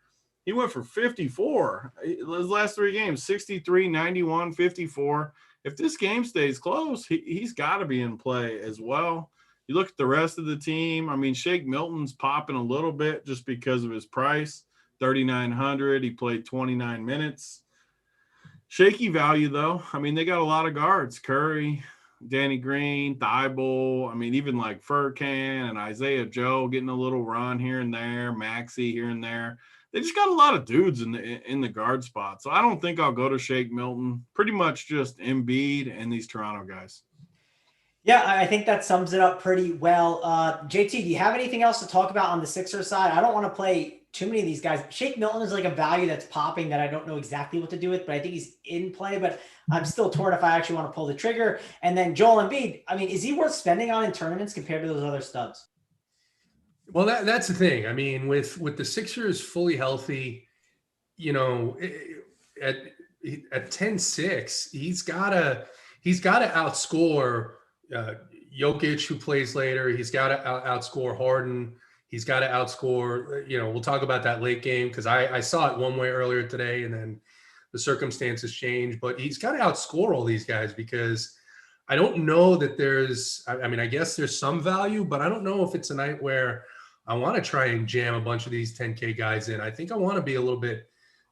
He went for 54. His last 3 games, 63, 91, 54. If this game stays close, he's got to be in play as well. You look at the rest of the team. I mean, Shake Milton's popping a little bit just because of his price, 3,900. He played 29 minutes. Shaky value, though. I mean, they got a lot of guards. Curry, Danny Green, Thibault. I mean, even like Furkan and Isaiah Joe getting a little run here and there, Maxey here and there. They just got a lot of dudes in the guard spot. So I don't think I'll go to Shake Milton. Pretty much just Embiid and these Toronto guys. Yeah, I think that sums it up pretty well. JT, do you have anything else to talk about on the Sixers side? I don't want to play too many of these guys. Shake Milton is like a value that's popping that I don't know exactly what to do with, but I think he's in play, but I'm still torn if I actually want to pull the trigger. And then Joel Embiid, I mean, is he worth spending on in tournaments compared to those other studs? Well, that's the thing. I mean, with the Sixers fully healthy, you know, at 10-6, he's got to outscore Jokic, who plays later. He's got to outscore Harden. He's got to outscore, you know, we'll talk about that late game because I saw it one way earlier today and then the circumstances changed. But he's got to outscore all these guys because I don't know that I mean, I guess there's some value, but I don't know if it's a night where I want to try and jam a bunch of these 10K guys in. I think I want to be a little bit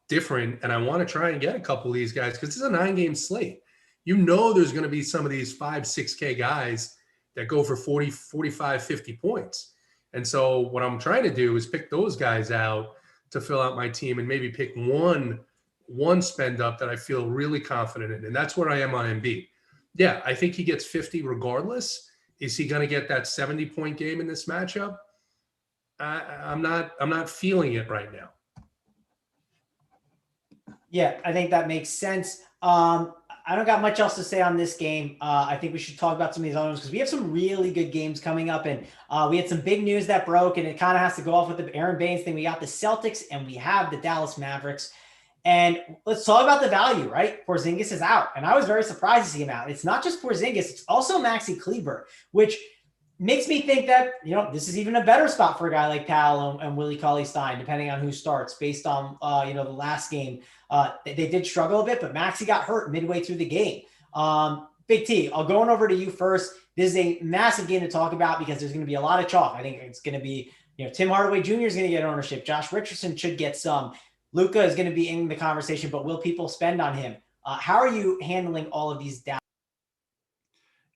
different and I want to try and get a couple of these guys because it's a 9-game slate. You know, there's going to be some of these 5, 6K guys that go for 40, 45, 50 points. And so what I'm trying to do is pick those guys out to fill out my team and maybe pick one spend up that I feel really confident in. And that's where I am on Embiid. Yeah, I think he gets 50 regardless. Is he going to get that 70-point game in this matchup? I'm not feeling it right now. Yeah, I think that makes sense. I don't got much else to say on this game. I think we should talk about some of these other ones because we have some really good games coming up. And we had some big news that broke, and it kind of has to go off with the Aaron Baines thing. We got the Celtics, and we have the Dallas Mavericks. And let's talk about the value, right? Porzingis is out, and I was very surprised to see him out. It's not just Porzingis, it's also Maxi Kleber, which makes me think that, you know, this is even a better spot for a guy like Powell and Willie Cauley-Stein, depending on who starts based on, you know, the last game. They did struggle a bit, but Maxey got hurt midway through the game. Big T, I'll go on over to you first. This is a massive game to talk about because there's going to be a lot of chalk. I think it's going to be, you know, Tim Hardaway Jr. is going to get ownership. Josh Richardson should get some. Luka is going to be in the conversation, but will people spend on him? How are you handling all of these down?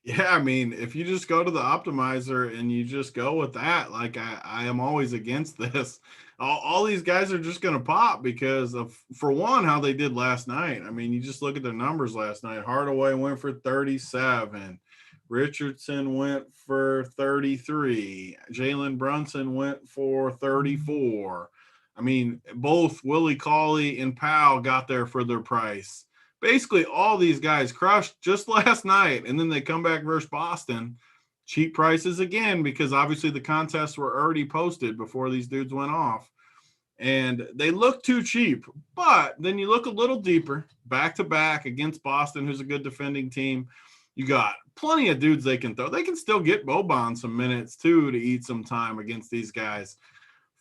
Yeah, I mean, if you just go to the optimizer and you just go with that, like I am always against this. All these guys are just going to pop because of, for one, how they did last night. I mean, you just look at their numbers last night. Hardaway went for 37. Richardson went for 33. Jalen Brunson went for 34. I mean, both Willie Cauley and Powell got there for their price. Basically, all these guys crushed just last night, and then they come back versus Boston. Cheap prices again because obviously the contests were already posted before these dudes went off. and they look too cheap. But then you look a little deeper, back-to-back against Boston, who's a good defending team. You got plenty of dudes they can throw. They can still get Boban some minutes, too, to eat some time against these guys.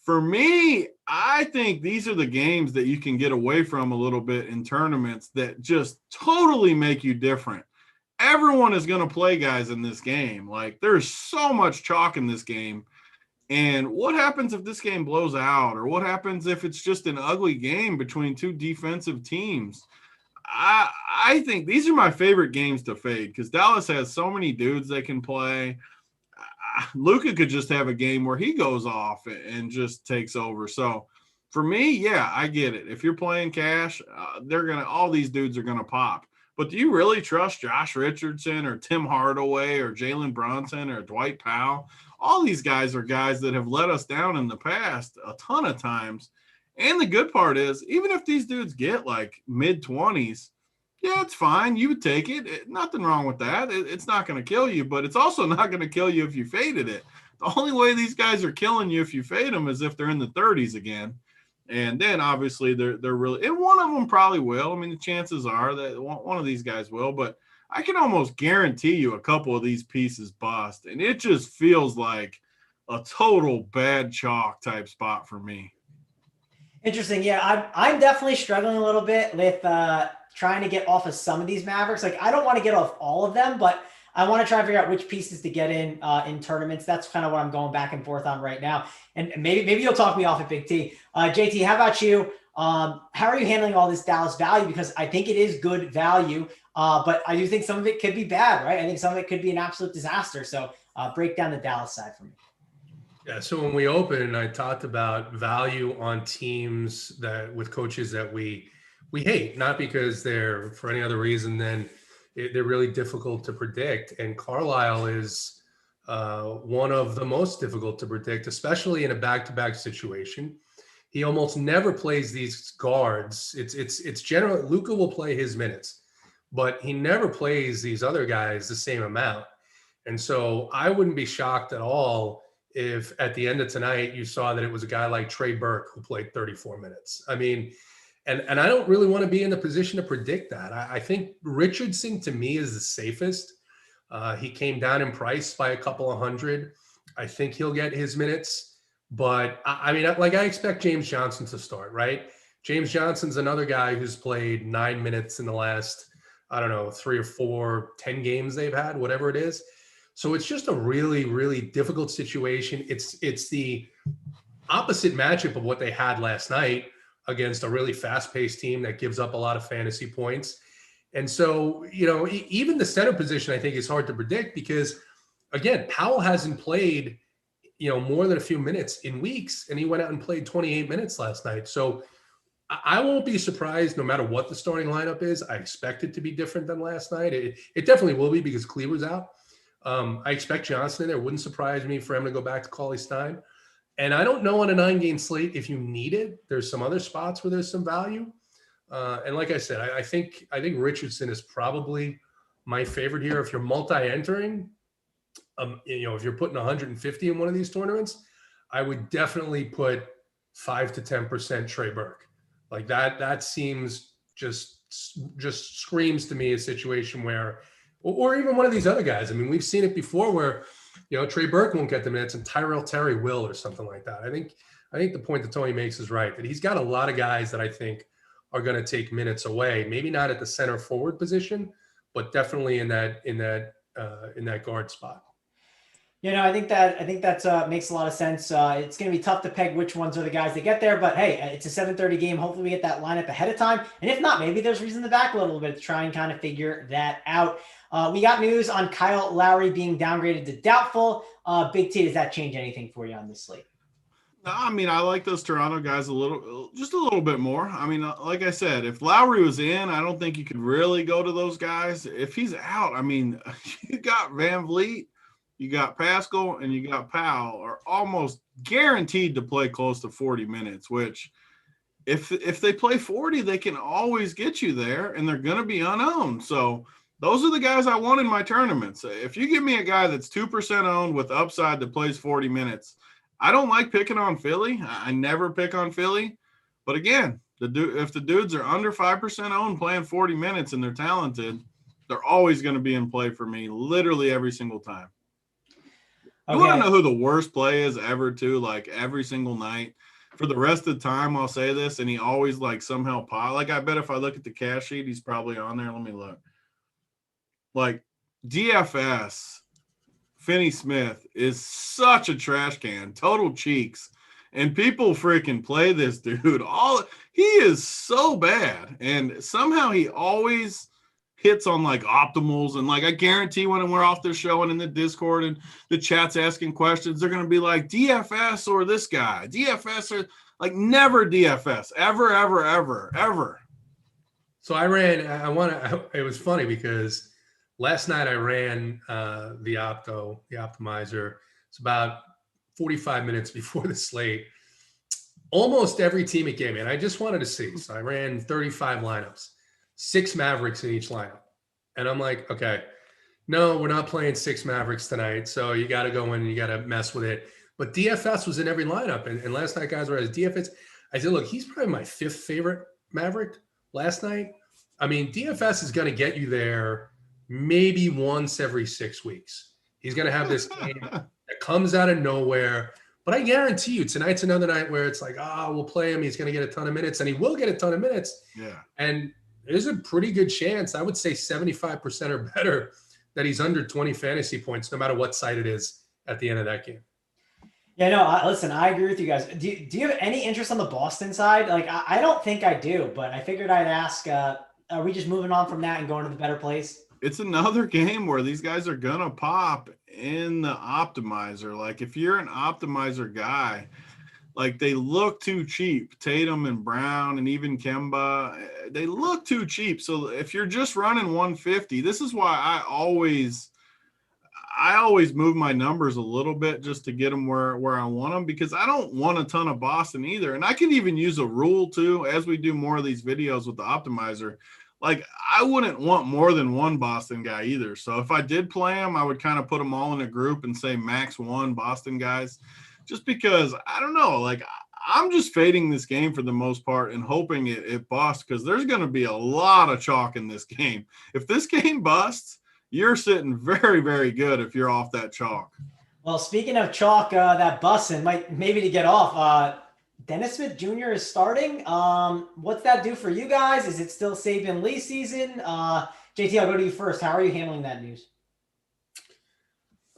For me, I think these are the games that you can get away from a little bit in tournaments that just totally make you different. Everyone is going to play guys in this game. Like, there's so much chalk in this game. And what happens if this game blows out? Or what happens if it's just an ugly game between two defensive teams? I think these are my favorite games to fade because Dallas has so many dudes they can play. Luka could just have a game where he goes off and just takes over. So for me, yeah, I get it. If you're playing cash, all these dudes are going to pop. But do you really trust Josh Richardson or Tim Hardaway or Jalen Brunson or Dwight Powell? All these guys are guys that have let us down in the past a ton of times. And the good part is, even if these dudes get like mid-20s, yeah, it's fine. You would take it. Nothing wrong with that. It's not going to kill you, but it's also not going to kill you if you faded it. The only way these guys are killing you if you fade them is if they're in the 30s again. And then obviously they're really – and one of them probably will. I mean, the chances are that one of these guys will, but I can almost guarantee you a couple of these pieces bust. And it just feels like a total bad chalk type spot for me. Interesting. Yeah, I'm definitely struggling a little bit with trying to get off of some of these Mavericks. Like, I don't want to get off all of them, but I want to try to figure out which pieces to get in tournaments. That's kind of what I'm going back and forth on right now. And maybe you'll talk me off at Big T. JT, how about you? How are you handling all this Dallas value? Because I think it is good value, but I do think some of it could be bad, right? I think some of it could be an absolute disaster. So break down the Dallas side for me. Yeah, so when we opened, I talked about value on teams that with coaches that we hate, not because they're for any other reason than they're really difficult to predict. And Carlisle is one of the most difficult to predict, especially in a back-to-back situation. He almost never plays these guards. It's generally Luka will play his minutes, but he never plays these other guys the same amount. And so I wouldn't be shocked at all if at the end of tonight you saw that it was a guy like Trey Burke who played 34 minutes. I mean, and I don't really want to be in the position to predict that. I think Richardson to me is the safest. He came down in price by a couple of hundred. I think he'll get his minutes. But I mean, like I expect James Johnson to start, right? James Johnson's another guy who's played 9 minutes in the last, I don't know, 3 or 4, 10 games they've had, whatever it is. So it's just a really, really difficult situation. It's the opposite matchup of what they had last night against a really fast-paced team that gives up a lot of fantasy points. And so, even the center position, I think, is hard to predict because, again, Powell hasn't played, more than a few minutes in weeks, and he went out and played 28 minutes last night. So I won't be surprised no matter what the starting lineup is. I expect it to be different than last night. It definitely will be because Cleaver's out. I expect Johnson in there. Wouldn't surprise me for him to go back to Cauley-Stein. And I don't know on a 9-game slate if you need it. There's some other spots where there's some value. And like I said, I think Richardson is probably my favorite here. If you're multi-entering, if you're putting 150 in one of these tournaments, I would definitely put 5 to 10% Trey Burke. Like that seems just screams to me a situation where, or even one of these other guys. I mean, we've seen it before where, Trey Burke won't get the minutes and Tyrell Terry will or something like that. I think the point that Tony makes is right, that he's got a lot of guys that I think are going to take minutes away. Maybe not at the center forward position, but definitely in that guard spot. I think that makes a lot of sense. It's going to be tough to peg which ones are the guys that get there, but hey, it's a 7:30 game. Hopefully we get that lineup ahead of time. And if not, maybe there's reason to back a little bit to try and kind of figure that out. We got news on Kyle Lowry being downgraded to doubtful. Big T, does that change anything for you on this slate? I mean, I like those Toronto guys just a little bit more. I mean, like I said, if Lowry was in, I don't think you could really go to those guys. If he's out, I mean, you got Van Vliet, you got Pascal, and you got Powell are almost guaranteed to play close to 40 minutes, which if they play 40, they can always get you there, and they're going to be unowned. So those are the guys I want in my tournaments. If you give me a guy that's 2% owned with upside that plays 40 minutes, I don't like picking on Philly. I never pick on Philly. But again, if the dudes are under 5% owned playing 40 minutes and they're talented, they're always going to be in play for me literally every single time. You want to know who the worst play is ever, too? Like, every single night. For the rest of the time, I'll say this, and he always, like, somehow pop. Like, I bet if I look at the cash sheet, he's probably on there. Let me look. Like, DFS, Finney Smith is such a trash can. Total cheeks. And people freaking play this dude. He is so bad. And somehow he always hits on like optimals. And like, I guarantee when we're off the show and in the Discord and the chat's asking questions, they're going to be like DFS or this guy, DFS or like never DFS ever, ever, ever, ever. So it was funny because last night I ran the optimizer. It's about 45 minutes before the slate. Almost every team it gave me, and I just wanted to see. So I ran 35 lineups, 6 Mavericks in each lineup. And I'm like, okay, no, we're not playing 6 Mavericks tonight. So you got to go in and you got to mess with it. But DFS was in every lineup. And last night, guys, were as DFS. I said, look, he's probably my 5th favorite Maverick last night. I mean, DFS is going to get you there maybe once every 6 weeks. He's going to have this game that comes out of nowhere. But I guarantee you, tonight's another night where it's like, we'll play him. He's going to get a ton of minutes, and he will get a ton of minutes. Yeah. And there's a pretty good chance, I would say 75% or better, that he's under 20 fantasy points, no matter what side it is at the end of that game. Yeah, no, listen, I agree with you guys. Do you have any interest on the Boston side? Like, I don't think I do, but I figured I'd ask, are we just moving on from that and going to the better place? It's another game where these guys are going to pop in the optimizer. Like, if you're an optimizer guy, like, they look too cheap. Tatum and Brown and even Kemba, they look too cheap. So if you're just running 150, this is why I always move my numbers a little bit just to get them where I want them, because I don't want a ton of Boston either. And I can even use a rule too, as we do more of these videos with the optimizer. Like, I wouldn't want more than one Boston guy either. So if I did play them, I would kind of put them all in a group and say max 1 Boston guys, just because I don't know, like, I'm just fading this game for the most part and hoping it busts, because there's going to be a lot of chalk in this game. If this game busts, you're sitting very, very good if you're off that chalk. Well, speaking of chalk, that busting maybe to get off, Dennis Smith Jr. is starting. What's that do for you guys? Is it still Saban Lee season? JT, I'll go to you first. How are you handling that news?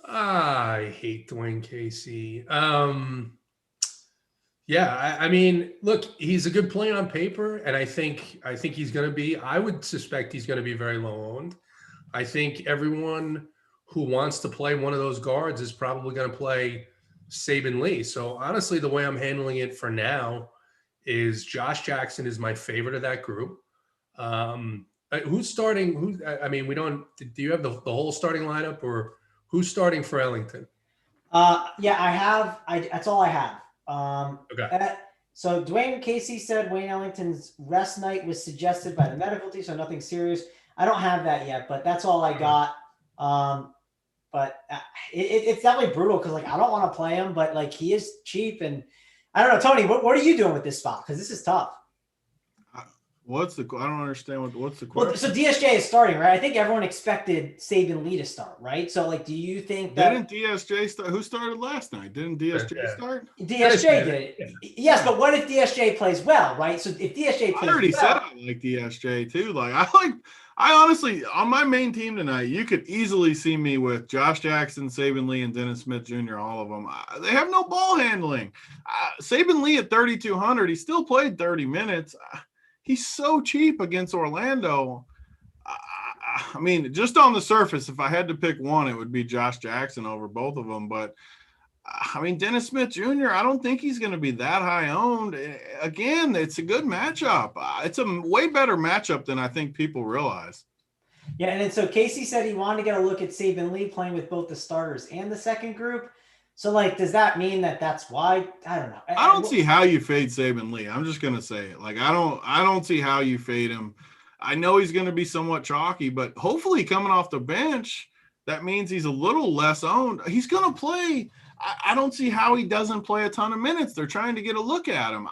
I hate Dwayne Casey. Yeah, I mean, look, he's a good play on paper, and I think he's going to be. I would suspect he's going to be very low owned. I think everyone who wants to play one of those guards is probably going to play Saban Lee. So honestly, the way I'm handling it for now is Josh Jackson is my favorite of that group. Who's starting? Do you have the whole starting lineup, or who's starting for Ellington? Yeah, I have. That's all I have. Okay. So Dwayne Casey said Wayne Ellington's rest night was suggested by the medical team, so nothing serious. I don't have that yet, but that's all I got. But it's definitely brutal because, like, I don't want to play him, but, like, he is cheap. And I don't know, Tony, what are you doing with this spot? Because this is tough. I don't understand what's the question. Well, so DSJ is starting, right? I think everyone expected Saban Lee to start, right? So, like, do you think that didn't DSJ start? Who started last night? Didn't DSJ start? DSJ did. Yes, but what if DSJ plays well, right? So if DSJ plays I already well, said I like DSJ too. I honestly, on my main team tonight, you could easily see me with Josh Jackson, Saban Lee, and Dennis Smith Jr., all of them. They have no ball handling. Saban Lee at 3,200, he still played 30 minutes. He's so cheap against Orlando. I mean, just on the surface, if I had to pick one, it would be Josh Jackson over both of them. But, I mean, Dennis Smith Jr., I don't think he's going to be that high owned. Again, it's a good matchup. It's a way better matchup than I think people realize. Yeah, and then so Casey said he wanted to get a look at Saban Lee playing with both the starters and the second group. So, like, does that mean that that's why? I don't know. I don't see how you fade Saban Lee. I'm just going to say it. Like, I don't see how you fade him. I know he's going to be somewhat chalky, but hopefully coming off the bench, that means he's a little less owned. He's going to play. I don't see how he doesn't play a ton of minutes. They're trying to get a look at him.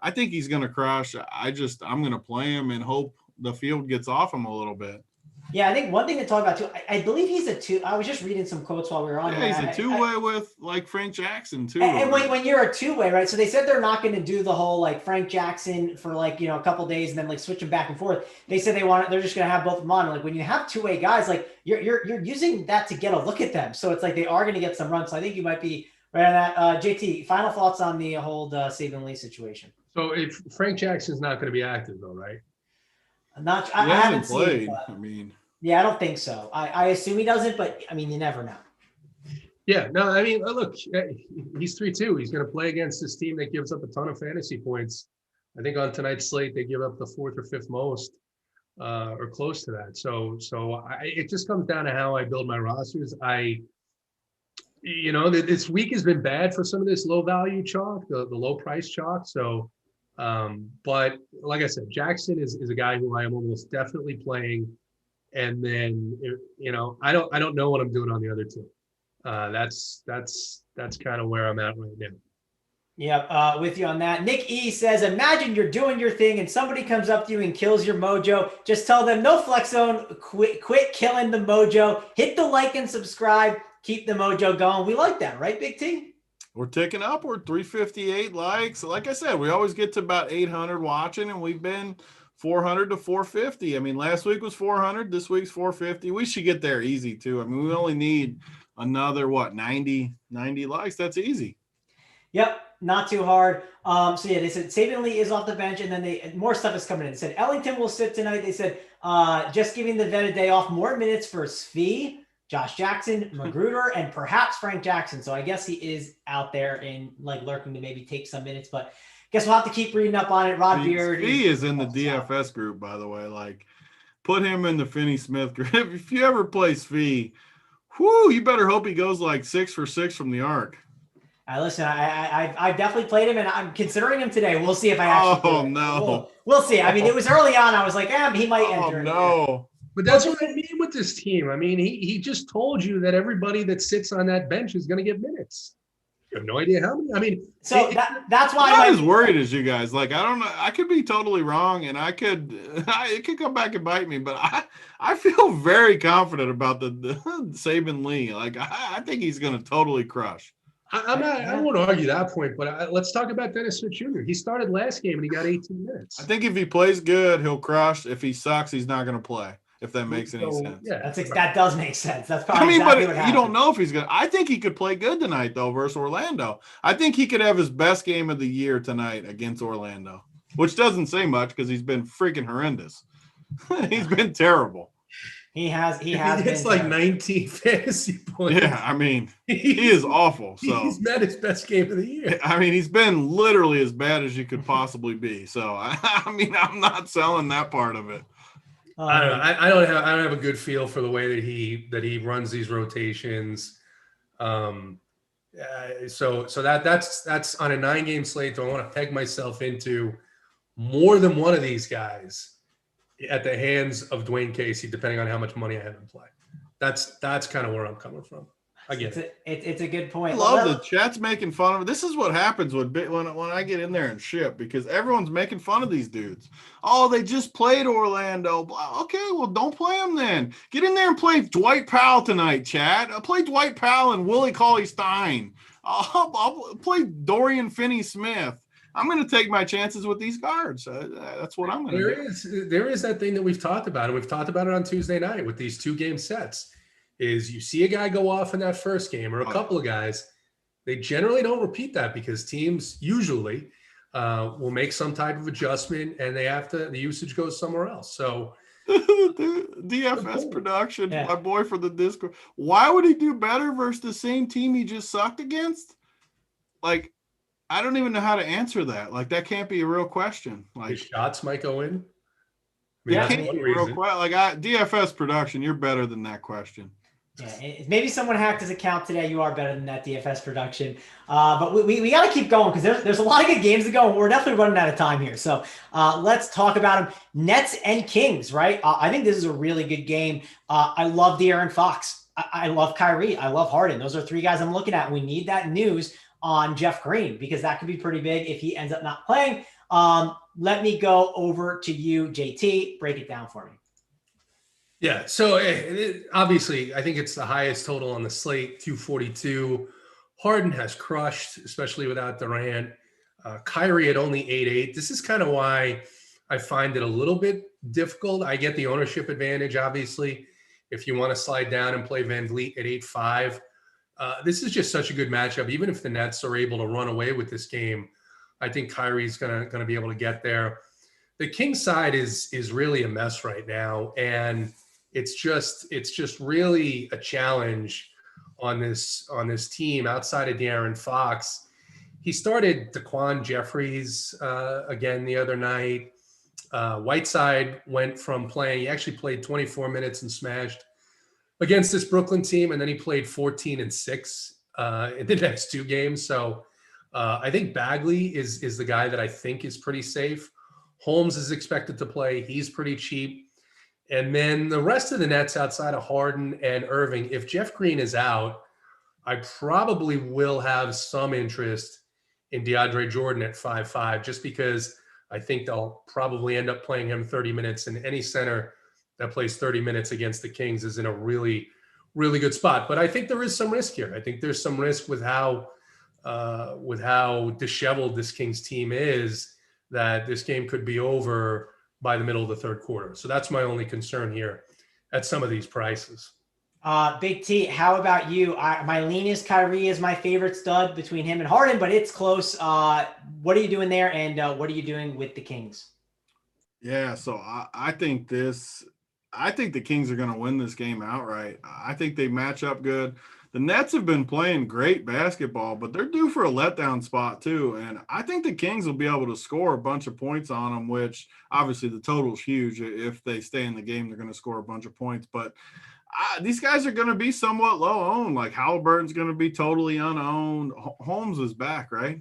I think he's going to crush. I'm going to play him and hope the field gets off him a little bit. Yeah, I think one thing to talk about too, I believe he's a two. I was just reading some quotes while we were on. Yeah, he's a two-way with like Frank Jackson too. And when you're a two-way, right? So they said they're not going to do the whole like Frank Jackson for like, a couple days and then like switch them back and forth. They said they're just going to have both of them on. Like when you have two-way guys, like you're using that to get a look at them. So it's like they are going to get some runs. So I think you might be right on that. JT, final thoughts on the whole Saban Lee situation. So if Frank Jackson's not going to be active though, right? I haven't played. Seen, yeah, I don't think so. I assume he doesn't, but I mean, you never know. Yeah, no, I mean, look, he's 3-2. He's going to play against this team that gives up a ton of fantasy points. I think on tonight's slate, they give up the 4th or 5th most or close to that. So it just comes down to how I build my rosters. This week has been bad for some of this low value chalk, the low price chalk. So, but like I said, Jackson is a guy who I am almost definitely playing. And then, I don't know what I'm doing on the other two. That's kind of where I'm at right now. Yeah, with you on that. Nick E says, imagine you're doing your thing and somebody comes up to you and kills your mojo. Just tell them no flex zone, quit killing the mojo. Hit the like and subscribe. Keep the mojo going. We like that, right, Big T? We're ticking up. We're 358 likes. Like I said, we always get to about 800 watching, and we've been 400 to 450. I mean, last week was 400. This week's 450. We should get there easy too. I mean, we only need another 90 likes. That's easy. Yep, not too hard. So yeah, they said Saban Lee is off the bench, and then more stuff is coming in. They said Ellington will sit tonight. They said just giving the vet a day off, more minutes for Svi, Josh Jackson, Magruder, and perhaps Frank Jackson. So I guess he is out there and like lurking to maybe take some minutes, but guess we'll have to keep reading up on it. Rod Beard. He is in the DFS group, by the way. Like, put him in the Finney Smith group. If you ever play Svi, you better hope he goes like 6 for 6 from the arc. Listen, I've definitely played him, and I'm considering him today. We'll see if I actually. Oh no. We'll see. I mean, it was early on. I was like, he might enter. Oh no. But that's what I mean with this team. I mean, he just told you that everybody that sits on that bench is going to get minutes. You have no idea how many. I mean, so that's why I'm not as worried as you guys. Like, I don't know. I could be totally wrong, and it could come back and bite me. But I feel very confident about the Saban Lee. Like, I think he's going to totally crush. I won't argue that point, but let's talk about Dennis Smith Jr. He started last game and he got 18 minutes. I think if he plays good, he'll crush. If he sucks, he's not going to play. If that makes any sense. Yeah, that does make sense. That's probably exactly what happened. You don't know if he's going to. I think he could play good tonight, though, versus Orlando. I think he could have his best game of the year tonight against Orlando, which doesn't say much because he's been freaking horrendous. He's been terrible. He has. It's like 19 fantasy points. Yeah, I mean, he is awful. So he's met his best game of the year. I mean, he's been literally as bad as you could possibly be. So I mean, I'm not selling that part of it. I don't know. I don't have a good feel for the way that he runs these rotations. So that's on a 9-game slate. Do I want to peg myself into more than one of these guys at the hands of Dwayne Casey, depending on how much money I have in play? That's kind of where I'm coming from. It's a good point. I love the chat's making fun of it. This is what happens when I get in there and ship, because everyone's making fun of these dudes. Oh, they just played Orlando. Okay, well, don't play them then. Get in there and play Dwight Powell tonight, chat. I'll play Dwight Powell and Willie Cauley-Stein. I'll play Dorian Finney-Smith. I'm going to take my chances with these guards. That's what I'm going to do. There is that thing that we've talked about, and we've talked about it on Tuesday night with these 2-game sets. Is you see a guy go off in that first game, or a couple of guys, they generally don't repeat that because teams usually will make some type of adjustment and the usage goes somewhere else. So DFS production, my boy for the Discord. Why would he do better versus the same team he just sucked against? Like, I don't even know how to answer that. Like, that can't be a real question. Like, his shots might go in. DFS production, you're better than that question. Yeah, maybe someone hacked his account today. You are better than that DFS production. But we got to keep going because there's a lot of good games to go. And we're definitely running out of time here. So let's talk about them. Nets and Kings, right? I think this is a really good game. I love De'Aaron Fox. I love Kyrie. I love Harden. Those are three guys I'm looking at. We need that news on Jeff Green because that could be pretty big if he ends up not playing. Let me go over to you, JT. Break it down for me. Yeah, so obviously, I think it's the highest total on the slate, 242. Harden has crushed, especially without Durant. Kyrie at only 8.8. This is kind of why I find it a little bit difficult. I get the ownership advantage, obviously. If you want to slide down and play Van Vliet at 8.5, this is just such a good matchup. Even if the Nets are able to run away with this game, I think Kyrie's gonna be able to get there. The Kings side is really a mess right now, and it's just really a challenge on this team outside of De'Aaron Fox. He started Daquan Jeffries again the other night. Whiteside went from playing, he actually played 24 minutes and smashed against this Brooklyn team, and then he played 14 and 6 in the next two games. So I think Bagley is the guy that I think is pretty safe. Holmes is expected to play. He's pretty cheap. And then the rest of the Nets outside of Harden and Irving, if Jeff Green is out, I probably will have some interest in DeAndre Jordan at 5.5, just because I think they'll probably end up playing him 30 minutes, and any center that plays 30 minutes against the Kings is in a really, really good spot. But I think there is some risk here. I think there's some risk with how disheveled this Kings team is, that this game could be over by the middle of the third quarter. So that's my only concern here at some of these prices. Big T, how about you? My lean is Kyrie is my favorite stud between him and Harden, but it's close. What are you doing there, and what are you doing with the Kings? Yeah, so I think the Kings are going to win this game outright. I think they match up good. The Nets have been playing great basketball, but they're due for a letdown spot too. And I think the Kings will be able to score a bunch of points on them, which obviously the total's huge. If they stay in the game, they're going to score a bunch of points. But these guys are going to be somewhat low owned. Like Halliburton's going to be totally unowned. Holmes is back, right?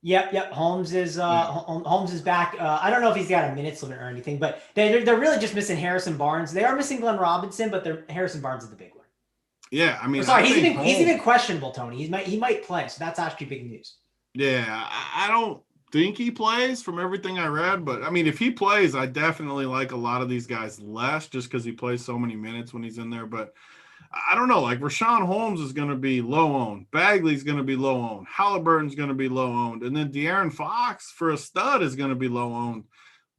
Yep. Holmes is back. I don't know if he's got a minutes limit or anything, but they're really just missing Harrison Barnes. They are missing Glenn Robinson, but Harrison Barnes is the big one. Yeah, I mean, he's even questionable, Tony. He might play, so that's actually big news. Yeah, I don't think he plays from everything I read, but I mean, if he plays, I definitely like a lot of these guys less just because he plays so many minutes when he's in there. But I don't know, like Rashawn Holmes is going to be low owned, Bagley's going to be low owned, Halliburton's going to be low owned, and then De'Aaron Fox for a stud is going to be low owned.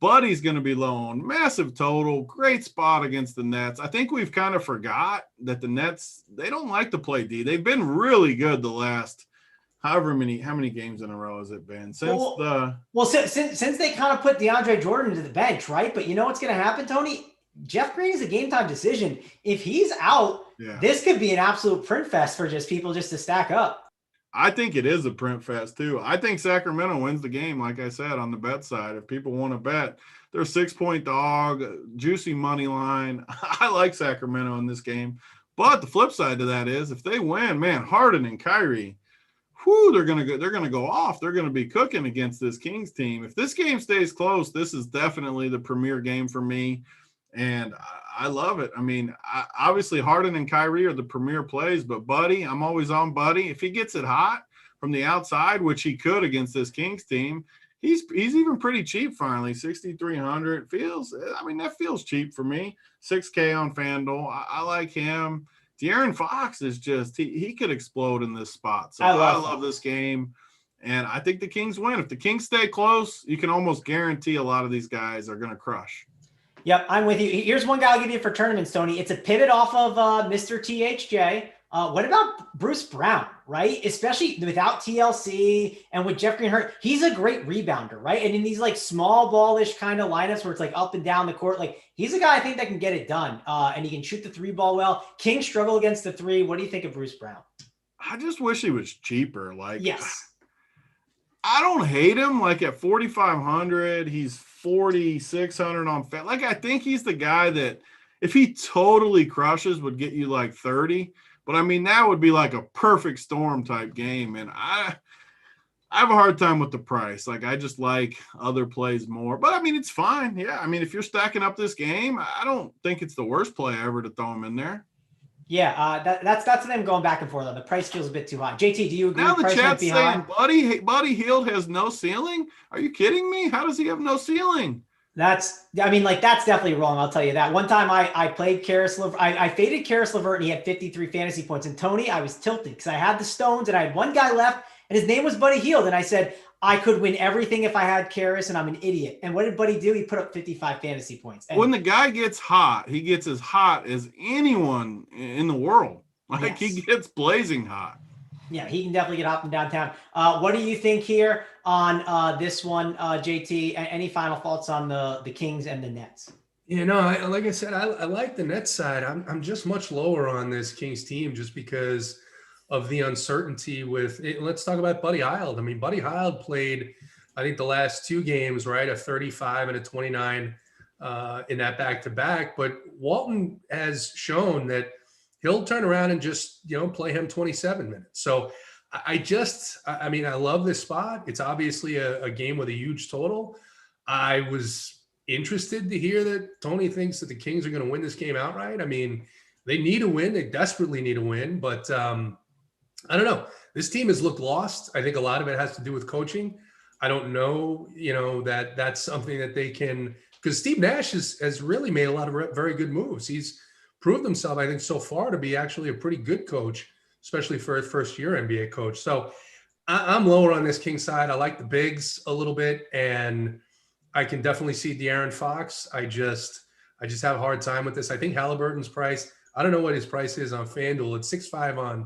Buddy's going to be low on. Massive total. Great spot against the Nets. I think we've kind of forgot that the Nets, they don't like to play D. They've been really good the last how many games in a row has it been? Since they kind of put DeAndre Jordan to the bench, right? But you know what's going to happen, Tony? Jeff Green is a game time decision. If he's out, This could be an absolute print fest for just people just to stack up. I think it is a print fest too. I think Sacramento wins the game, like I said, on the bet side. If people want to bet, they're 6-point dog, juicy money line. I like Sacramento in this game. But the flip side to that is if they win, man, Harden and Kyrie, they're gonna go off. They're gonna be cooking against this Kings team. If this game stays close, this is definitely the premier game for me. And I love it. I mean, obviously Harden and Kyrie are the premier plays, but Buddy, I'm always on Buddy. If he gets it hot from the outside, which he could against this Kings team, he's even pretty cheap finally, 6,300. That feels cheap for me. 6K on FanDuel. I like him. De'Aaron Fox is just, he could explode in this spot. So I love this game. And I think the Kings win. If the Kings stay close, you can almost guarantee a lot of these guys are going to crush. Yep, I'm with you. Here's one guy I'll give you for tournaments, Tony. It's a pivot off of Mr. THJ. What about Bruce Brown, right? Especially without TLC and with Jeff Green hurt, he's a great rebounder, right? And in these like small ballish kind of lineups where it's like up and down the court, like he's a guy I think that can get it done. And he can shoot the three ball well. Kings struggle against the three. What do you think of Bruce Brown? I just wish he was cheaper. Like, yes, I don't hate him. Like at 4,500, he's 4,600 on Fed. Like, I think he's the guy that if he totally crushes would get you like 30. But I mean, that would be like a perfect storm type game. And I have a hard time with the price. Like, I just like other plays more. But I mean, it's fine. Yeah. I mean, if you're stacking up this game, I don't think it's the worst play ever to throw him in there. Yeah, that's them going back and forth. The price feels a bit too high. JT, do you agree? Now the Price might chat's be saying high? Buddy Hield has no ceiling. Are you kidding me? How does he have no ceiling? That's definitely wrong. I'll tell you that. One time I played Karis LeVert. I faded Karis LeVert and he had 53 fantasy points. And Tony, I was tilted because I had the Stones and I had one guy left and his name was Buddy Hield. And I said, I could win everything if I had Karis and I'm an idiot. And what did Buddy do? He put up 55 fantasy points. And when the guy gets hot, he gets as hot as anyone in the world. Like yes. he gets blazing hot. Yeah, he can definitely get up and downtown. What do you think here on this one, JT? Any final thoughts on the Kings and the Nets? You know, like I said, I like the Nets side. I'm just much lower on this Kings team just because of the uncertainty with it. Let's talk about Buddy Hield. I mean, Buddy Hield played, I think, the last 2 games, right? A 35 and a 29 in that back-to-back. But Walton has shown that he'll turn around and just, play him 27 minutes. So I love this spot. It's obviously a game with a huge total. I was interested to hear that Tony thinks that the Kings are going to win this game outright. I mean, they need a win. They desperately need a win. But I don't know. This team has looked lost. I think a lot of it has to do with coaching. I don't know, that's something that they can – because Steve Nash has really made a lot of very good moves. He's proved himself, I think, so far to be actually a pretty good coach, especially for a first-year NBA coach. So I'm lower on this King side. I like the bigs a little bit, and I can definitely see De'Aaron Fox. I just have a hard time with this. I think Halliburton's price, I don't know what his price is on FanDuel. It's 6.5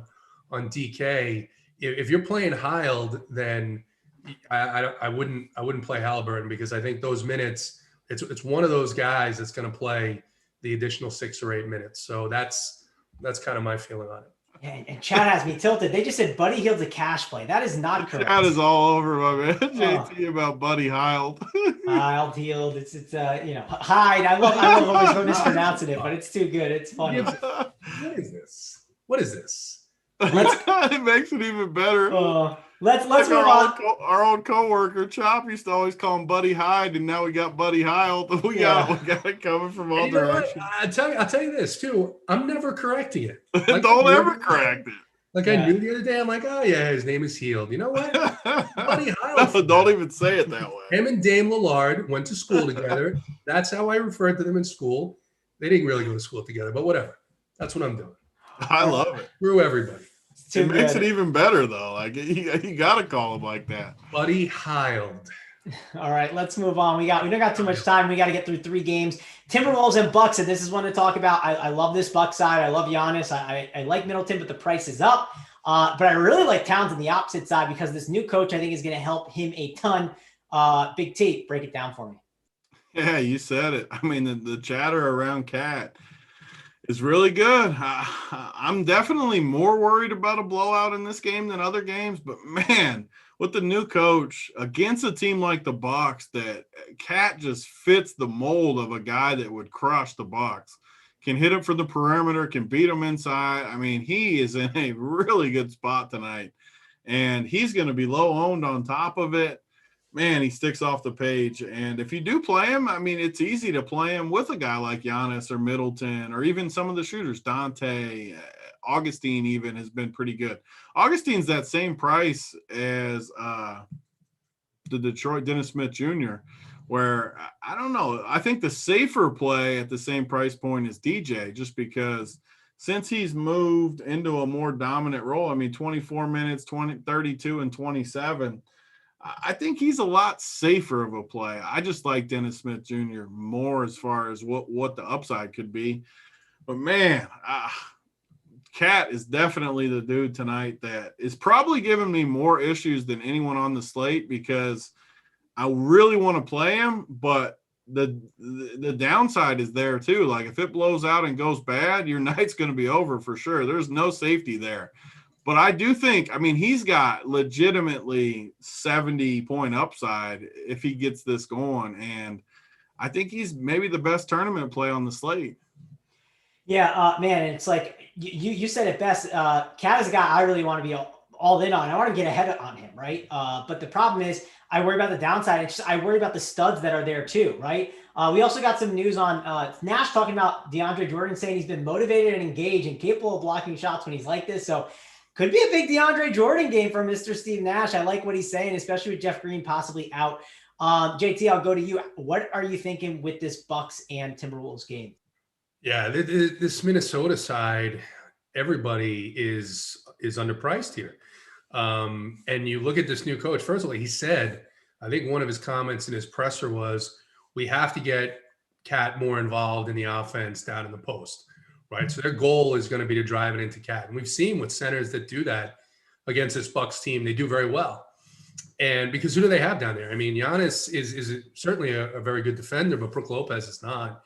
on DK. If you're playing Hield, then I wouldn't play Halliburton because I think those minutes, it's one of those guys that's going to play the additional 6 or 8 minutes. So that's kind of my feeling on it. And Chad has me tilted. They just said Buddy Hield's a cash play. That is not correct. Chad is all over my man JT about Buddy Hield. Hield. It's Hyde. I love always mispronouncing it, but it's too good. It's funny. What is this? It makes it even better. Let's move on. Our old coworker Chop used to always call him Buddy Hyde, and now we got Buddy Hield. We got it coming from all directions. I'll tell you this too. I'm never correcting it. Don't ever correct it. I knew the other day. I'm like, oh yeah, his name is Hield. You know what? Buddy Hield. No, don't even say it that way. Him and Dame Lillard went to school together. That's how I referred to them in school. They didn't really go to school together, but whatever. That's what I'm doing. I love it. Screw everybody. It makes it even better, though. Like you got to call him like that. Buddy Hield. All right, let's move on. We don't got too much time. We got to get through 3 games. Timberwolves and Bucks, and this is one to talk about. I love this Bucks side. I love Giannis. I like Middleton, but the price is up. But I really like Towns on the opposite side because this new coach, I think, is going to help him a ton. Big T, break it down for me. Yeah, you said it. I mean, the chatter around Cat is really good. I'm definitely more worried about a blowout in this game than other games, but man, with the new coach against a team like the Bucks, that Cat just fits the mold of a guy that would crush the Bucks. Can hit him from the perimeter, can beat him inside. I mean, he is in a really good spot tonight, and he's going to be low owned on top of it. Man, he sticks off the page. And if you do play him, I mean, it's easy to play him with a guy like Giannis or Middleton or even some of the shooters. Dante, Augustine even has been pretty good. Augustine's that same price as the Detroit Dennis Smith Jr., where I don't know. I think the safer play at the same price point is DJ, just because since he's moved into a more dominant role, I mean, 24 minutes, 32 and 27, I think he's a lot safer of a play. I just like Dennis Smith Jr. more as far as what the upside could be. But, man, Cat is definitely the dude tonight that is probably giving me more issues than anyone on the slate because I really want to play him, but the downside is there too. Like if it blows out and goes bad, your night's going to be over for sure. There's no safety there. But I do think, I mean, he's got legitimately 70-point upside if he gets this going. And I think he's maybe the best tournament play on the slate. Yeah, man, it's like you said it best. Cat is a guy I really want to be all in on. I want to get ahead on him, right? But the problem is I worry about the downside. It's just, I worry about the studs that are there too, right? We also got some news on Nash talking about DeAndre Jordan, saying he's been motivated and engaged and capable of blocking shots when he's like this. So could be a big DeAndre Jordan game for Mr. Steve Nash. I like what he's saying, especially with Jeff Green possibly out. JT, I'll go to you. What are you thinking with this Bucks and Timberwolves game? Yeah, this Minnesota side, everybody is underpriced here. And you look at this new coach. First of all, he said, I think one of his comments in his presser was, we have to get Cat more involved in the offense down in the post, right? So their goal is going to be to drive it into Cat. And we've seen with centers that do that against this Bucks team, they do very well. And because who do they have down there? I mean, Giannis is certainly a very good defender, but Brook Lopez is not.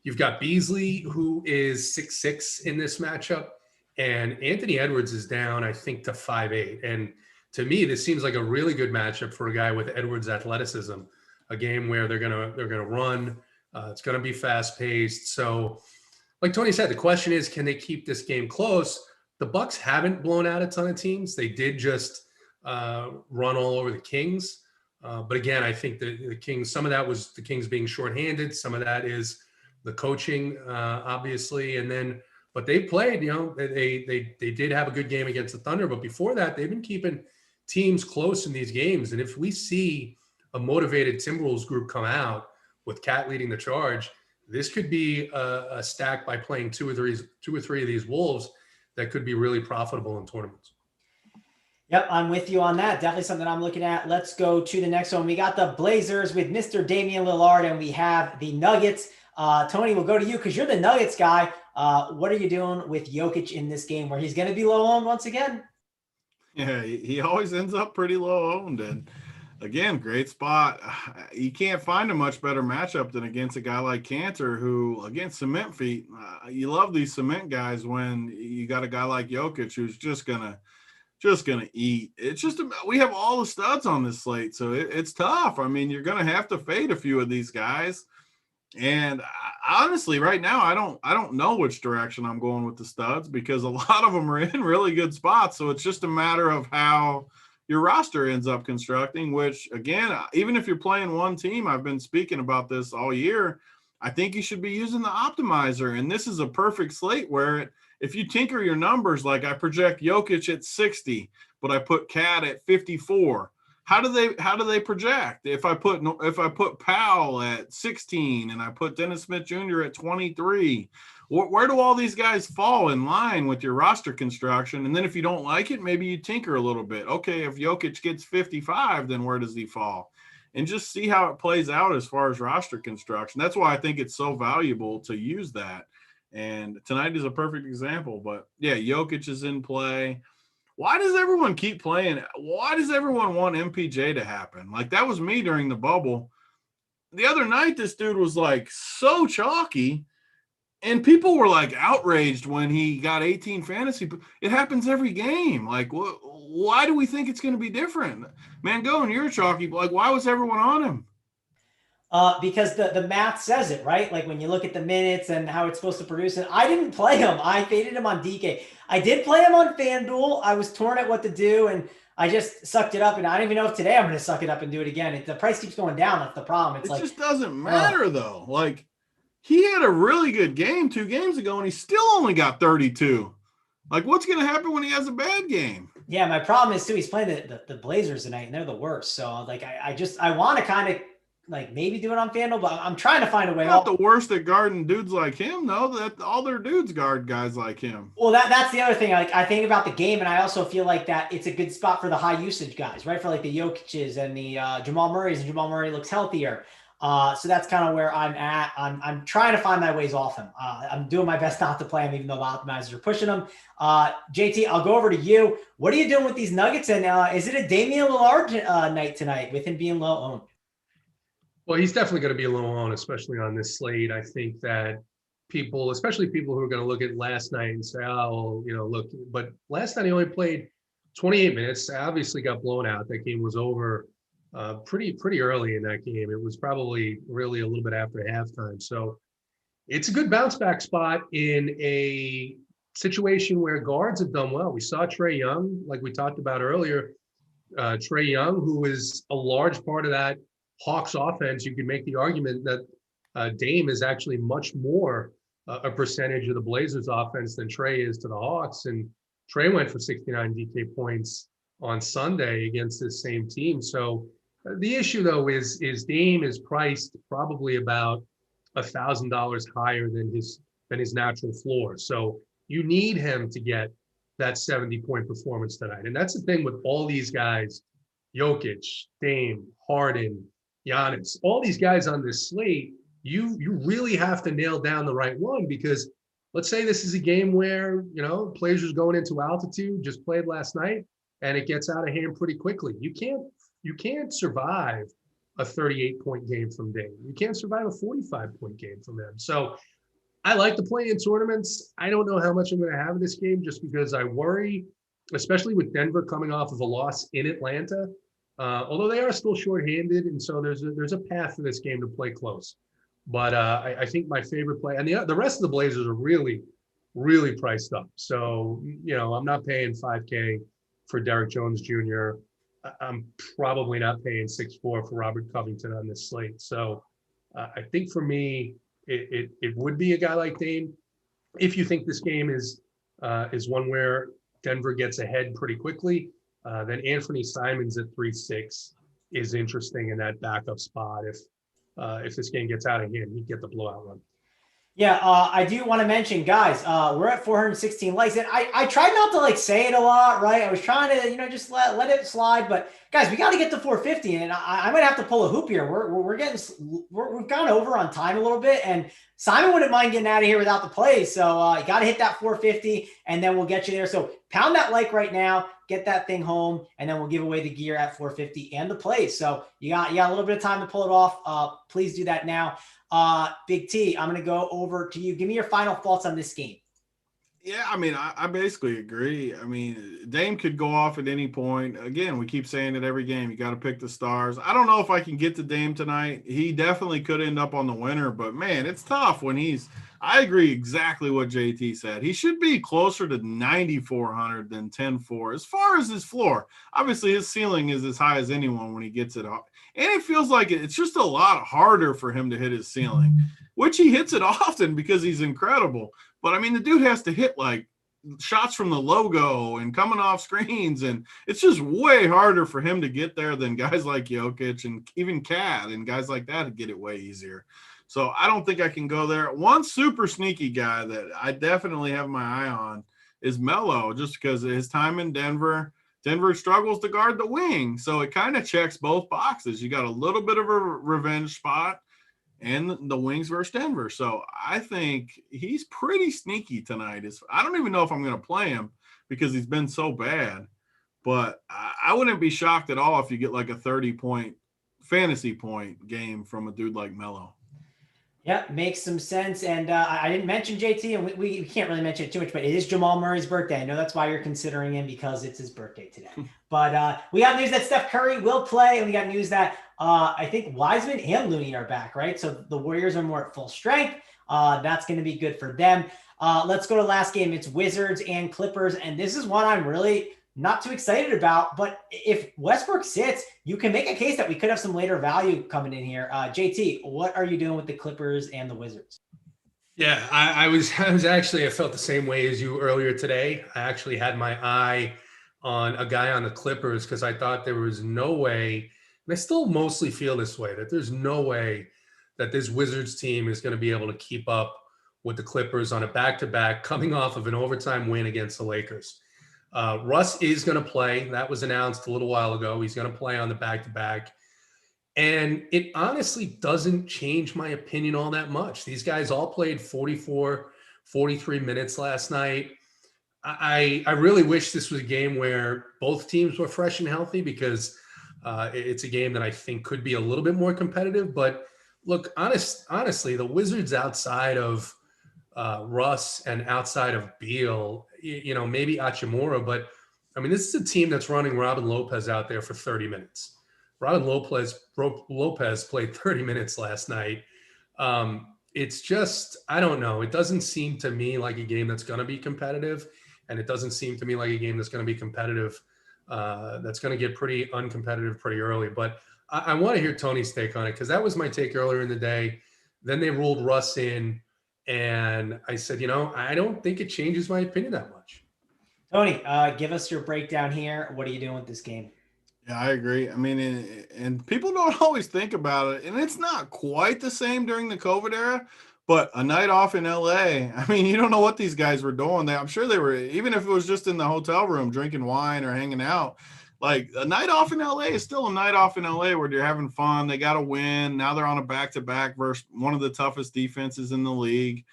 You've got Beasley, who is 6'6" in this matchup. And Anthony Edwards is down, I think, to 5'8". And to me, this seems like a really good matchup for a guy with Edwards' athleticism, a game where they're gonna run. It's gonna be fast paced. So, like Tony said, the question is, can they keep this game close? The Bucks haven't blown out a ton of teams. They did just run all over the Kings. But again, I think the Kings, some of that was the Kings being shorthanded. Some of that is the coaching, obviously, and then. But they played, they did have a good game against the Thunder. But before that, they've been keeping teams close in these games. And if we see a motivated Timberwolves group come out with Cat leading the charge, this could be a stack by playing two or three of these Wolves that could be really profitable in tournaments. Yep, I'm with you on that. Definitely something I'm looking at. Let's go to the next one. We got the Blazers with Mr. Damian Lillard, and we have the Nuggets. Tony, we'll go to you because you're the Nuggets guy. What are you doing with Jokic in this game where he's going to be low owned once again? Yeah, he always ends up pretty low owned. And again, great spot. You can't find a much better matchup than against a guy like Cantor, who, against cement feet, you love these cement guys when you got a guy like Jokic who's just gonna eat. It's just we have all the studs on this slate, so it's tough. I mean, you're gonna have to fade a few of these guys. And honestly, right now, I don't know which direction I'm going with the studs because a lot of them are in really good spots. So it's just a matter of how your roster ends up constructing, which, again, even if you're playing one team, I've been speaking about this all year, I think you should be using the optimizer. And this is a perfect slate where if you tinker your numbers, like I project Jokic at 60, but I put Cat at 54, how do they project? If I put Powell at 16 and I put Dennis Smith Jr. at 23, where do all these guys fall in line with your roster construction? And then if you don't like it, maybe you tinker a little bit. Okay, if Jokic gets 55, then where does he fall? And just see how it plays out as far as roster construction. That's why I think it's so valuable to use that. And tonight is a perfect example. But yeah, Jokic is in play. Why does everyone keep playing? Why does everyone want MPJ to happen? Like, that was me during the bubble. The other night, this dude was like so chalky, and people were like outraged when he got 18 fantasy. It happens every game. Like, why do we think it's going to be different? Man, and you're chalky. Like, why was everyone on him? Because the math says it, right? Like when you look at the minutes and how it's supposed to produce it. I didn't play him. I faded him on DK. I did play him on FanDuel. I was torn at what to do, and I just sucked it up. And I don't even know if today I'm going to suck it up and do it again. The price keeps going down. That's the problem. It just doesn't matter, though. Like, he had a really good game 2 games ago, and he still only got 32. Like, what's going to happen when he has a bad game? Yeah, my problem is, too, he's playing the Blazers tonight, and they're the worst. So, like, I want to kind of, like, maybe do it on FanDuel, but I'm trying to find a way. Not the worst at guarding dudes like him, though. That all their dudes guard guys like him. Well, that's the other thing. Like, I think about the game, and I also feel like that it's a good spot for the high usage guys, right? For like the Jokic's and the Jamal Murray's, and Jamal Murray looks healthier. So that's kind of where I'm at. I'm trying to find my ways off him. I'm doing my best not to play him, even though the optimizers are pushing him. JT, I'll go over to you. What are you doing with these Nuggets? And is it a Damian Lillard night tonight with him being low owned? Well, he's definitely going to be low on, especially on this slate. I think that people, especially people who are going to look at last night and say, oh, look, but last night he only played 28 minutes, obviously got blown out. That game was over pretty early in that game. It was probably really a little bit after halftime. So it's a good bounce back spot in a situation where guards have done well. We saw Trae Young, like we talked about earlier, Trae Young, who is a large part of that Hawks offense. You could make the argument that Dame is actually much more a percentage of the Blazers offense than Trae is to the Hawks. And Trae went for 69 DK points on Sunday against this same team. So the issue, though, is Dame is priced probably about $1,000 higher than his natural floor. So you need him to get that 70-point performance tonight. And that's the thing with all these guys, Jokic, Dame, Harden, Giannis, all these guys on this slate, you really have to nail down the right one, because let's say this is a game where, Blazers going into altitude, just played last night, and it gets out of hand pretty quickly. You can't survive a 38-point game from Dame. You can't survive a 45-point game from him. So I like to play in tournaments. I don't know how much I'm going to have in this game, just because I worry, especially with Denver coming off of a loss in Atlanta, although they are still shorthanded, and so there's a path for this game to play close. But I think my favorite play, and the rest of the Blazers are really, really priced up. So, I'm not paying $5K for Derek Jones Jr. I'm probably not paying 6.4 for Robert Covington on this slate. So I think for me, it would be a guy like Dame. If you think this game is one where Denver gets ahead pretty quickly, then Anthony Simons at 3.6 is interesting in that backup spot. If this game gets out of hand, he'd get the blowout run. Yeah, I do want to mention, guys, we're at 416 likes, and I tried not to say it a lot, right? I was trying to, just let it slide, but guys, we got to get to 450, and I might have to pull a hoop here. We've gone over on time a little bit, and Simon wouldn't mind getting out of here without the play, so you got to hit that 450, and then we'll get you there. So pound that like right now, get that thing home, and then we'll give away the gear at 450 and the plays. So you got a little bit of time to pull it off. Please do that now. Big T, I'm going to go over to you. Give me your final thoughts on this game. Yeah, I basically agree. Dame could go off at any point. Again, we keep saying it every game. You got to pick the stars. I don't know if I can get to Dame tonight. He definitely could end up on the winner, but man, it's tough when I agree exactly what JT said. He should be closer to 9,400 than 10.4 as far as his floor. Obviously, his ceiling is as high as anyone when he gets it off. And it feels like it's just a lot harder for him to hit his ceiling, which he hits it often because he's incredible. But, the dude has to hit, shots from the logo and coming off screens, and it's just way harder for him to get there than guys like Jokic and even Cat and guys like that get it way easier. So I don't think I can go there. One super sneaky guy that I definitely have my eye on is Melo, just because of his time in Denver. Denver struggles to guard the wing, so it kind of checks both boxes. You got a little bit of a revenge spot and the wings versus Denver. So I think he's pretty sneaky tonight. I don't even know if I'm going to play him because he's been so bad, but I wouldn't be shocked at all if you get a 30-point fantasy point game from a dude like Melo. Yeah, makes some sense. And I didn't mention JT, and we can't really mention it too much, but it is Jamal Murray's birthday. I know that's why you're considering him, because it's his birthday today. But we got news that Steph Curry will play, and we got news that I think Wiseman and Looney are back, right? So the Warriors are more at full strength. That's going to be good for them. Let's go to the last game. It's Wizards and Clippers, and this is one I'm really not too excited about, but if Westbrook sits, you can make a case that we could have some later value coming in here. JT, what are you doing with the Clippers and the Wizards? Yeah, I felt the same way as you earlier today. I actually had my eye on a guy on the Clippers because I thought there was no way, and I still mostly feel this way, that there's no way that this Wizards team is going to be able to keep up with the Clippers on a back-to-back coming off of an overtime win against the Lakers. Russ is going to play. That was announced a little while ago. He's going to play on the back-to-back. And it honestly doesn't change my opinion all that much. These guys all played 44, 43 minutes last night. I really wish this was a game where both teams were fresh and healthy, because it's a game that I think could be a little bit more competitive. But look, honestly, the Wizards outside of Russ and outside of Beal, maybe Hachimura, but this is a team that's running Robin Lopez out there for 30 minutes. Robin Lopez played 30 minutes last night. It's just, I don't know. It doesn't seem to me like a game that's going to be competitive, and it doesn't seem to me like a game that's going to be competitive that's going to get pretty uncompetitive pretty early. But I want to hear Tony's take on it, because that was my take earlier in the day. Then they ruled Russ in, and I said, I don't think it changes my opinion that much. Tony, give us your breakdown here. What are you doing with this game? Yeah, I agree. I mean, and people don't always think about it, and it's not quite the same during the COVID era, but a night off in LA, I mean, you don't know what these guys were doing. I'm sure they were, even if it was just in the hotel room drinking wine or hanging out, like a night off in LA is still a night off in LA where they're having fun. They got to win. Now they're on a back-to-back versus one of the toughest defenses in the league.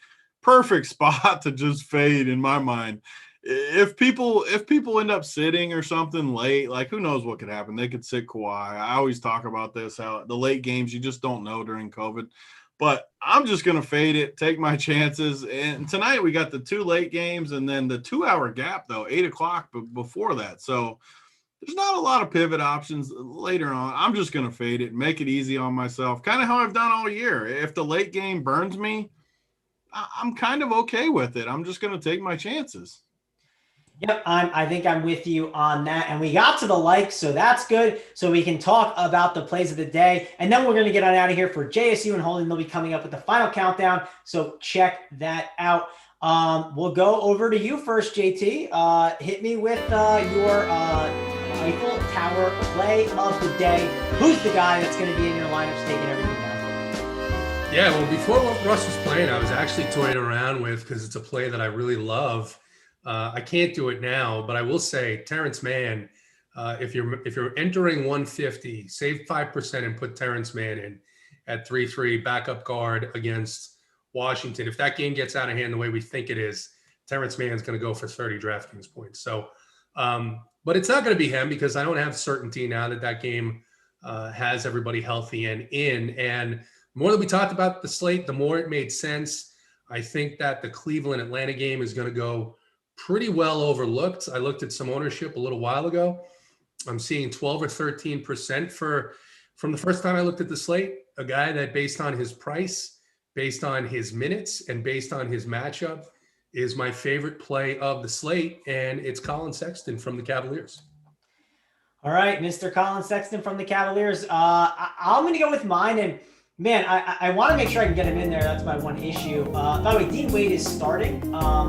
Perfect spot to just fade in my mind. If people end up sitting or something late, like who knows what could happen? They could sit Kawhi. I always talk about this, how the late games you just don't know during COVID. But I'm just going to fade it, take my chances. And tonight we got the 2 late games and then the 2-hour gap, though, 8 o'clock before that. So there's not a lot of pivot options later on. I'm just going to fade it, make it easy on myself, kind of how I've done all year. If the late game burns me, I'm kind of okay with it. I'm just going to take my chances. Yep, I think I'm with you on that. And we got to the likes, so that's good. So we can talk about the plays of the day. And then we're going to get on out of here for JSU and Holding. They'll be coming up with the final countdown. So check that out. We'll go over to you first, JT. Hit me with your Eiffel Tower play of the day. Who's the guy that's going to be in your lineups taking everything down? Yeah, well, before Russ was playing, I was actually toying around with, because it's a play that I really love. I can't do it now, but I will say Terrence Mann, if you're entering 150, save 5% and put Terrence Mann in at 3-3 backup guard against Washington. If that game gets out of hand the way we think it is, Terrence Mann's going to go for 30 DraftKings points. So, but it's not going to be him, because I don't have certainty now that game has everybody healthy and in. And the more that we talked about the slate, the more it made sense. I think that the Cleveland-Atlanta game is going to go pretty well overlooked. I looked at some ownership a little while ago. I'm seeing 12 or 13% from the first time I looked at the slate, a guy that, based on his price, based on his minutes, and based on his matchup, is my favorite play of the slate, and it's Colin Sexton from the Cavaliers. All right, Mr. Colin Sexton from the Cavaliers. I'm going to go with mine, and man, I want to make sure I can get him in there. That's my one issue. By the way, Dean Wade is starting.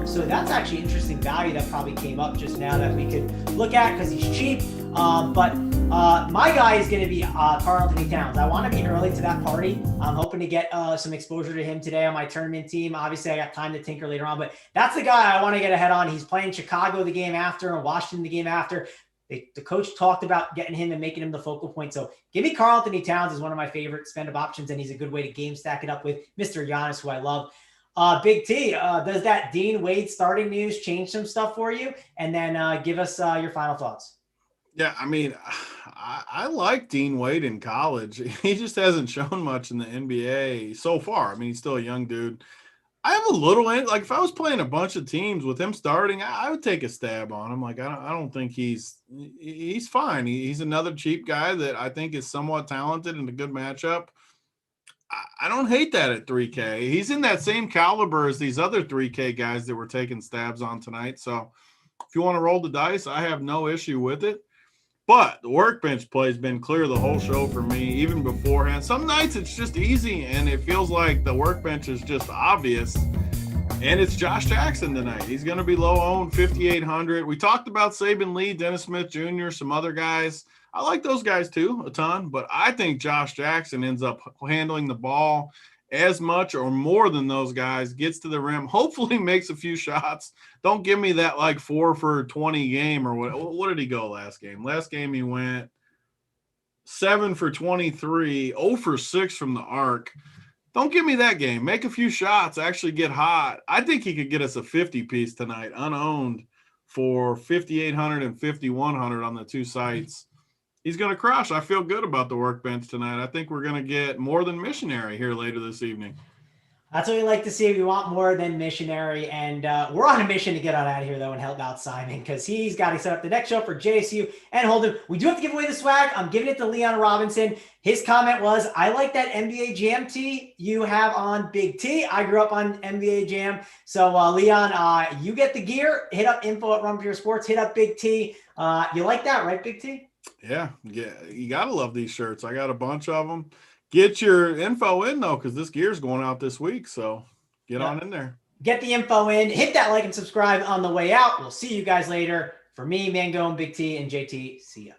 So that's actually interesting value that probably came up just now that we could look at, because he's cheap. But my guy is going to be Karl-Anthony Towns. I want to be early to that party. I'm hoping to get some exposure to him today on my tournament team. Obviously, I got time to tinker later on, but that's the guy I want to get ahead on. He's playing Chicago the game after and Washington the game after. The coach talked about getting him and making him the focal point. So give me Karl-Anthony Towns as one of my favorite spend-up options, and he's a good way to game stack it up with Mr. Giannis, who I love. Big T, does that Dean Wade starting news change some stuff for you? And then give us your final thoughts. Yeah, I mean, I like Dean Wade in college. He just hasn't shown much in the NBA so far. I mean, he's still a young dude. I have a little, like, if I was playing a bunch of teams with him starting, I would take a stab on him. Like, I don't think he's fine. He's another cheap guy that I think is somewhat talented and a good matchup. I don't hate that at 3K. He's in that same caliber as these other 3K guys that we're taking stabs on tonight. So if you want to roll the dice, I have no issue with it. But the workbench play has been clear the whole show for me, even beforehand. Some nights it's just easy, and it feels like the workbench is just obvious. And it's Josh Jackson tonight. He's going to be low owned, 5,800. We talked about Saban Lee, Dennis Smith Jr., some other guys. I like those guys too, a ton. But I think Josh Jackson ends up handling the ball as much or more than those guys, gets to the rim, hopefully makes a few shots. Don't give me that like 4 for 20 game or what did he go last game? Last game he went 7 for 23, 0 for 6 from the arc. Don't give me that game. Make a few shots, actually get hot. I think he could get us a 50 piece tonight, unowned, for 5,800 and 5,100 on the two sites. He's going to crush. I feel good about the workbench tonight. I think we're going to get more than missionary here later this evening. That's what we like to see. We want more than missionary. And we're on a mission to get on out of here, though, and help out Simon because he's got to set up the next show for JSU and Holden. We do have to give away the swag. I'm giving it to Leon Robinson. His comment was, I like that NBA Jam tee you have on Big T. I grew up on NBA Jam. So, Leon, you get the gear. Hit up info at Run Pure Sports. Hit up Big T. You like that, right, Big T? Yeah. You got to love these shirts. I got a bunch of them. Get your info in, though, because this gear's going out this week. So get on in there. Get the info in. Hit that like and subscribe on the way out. We'll see you guys later. For me, Mango, and Big T, and JT, see ya.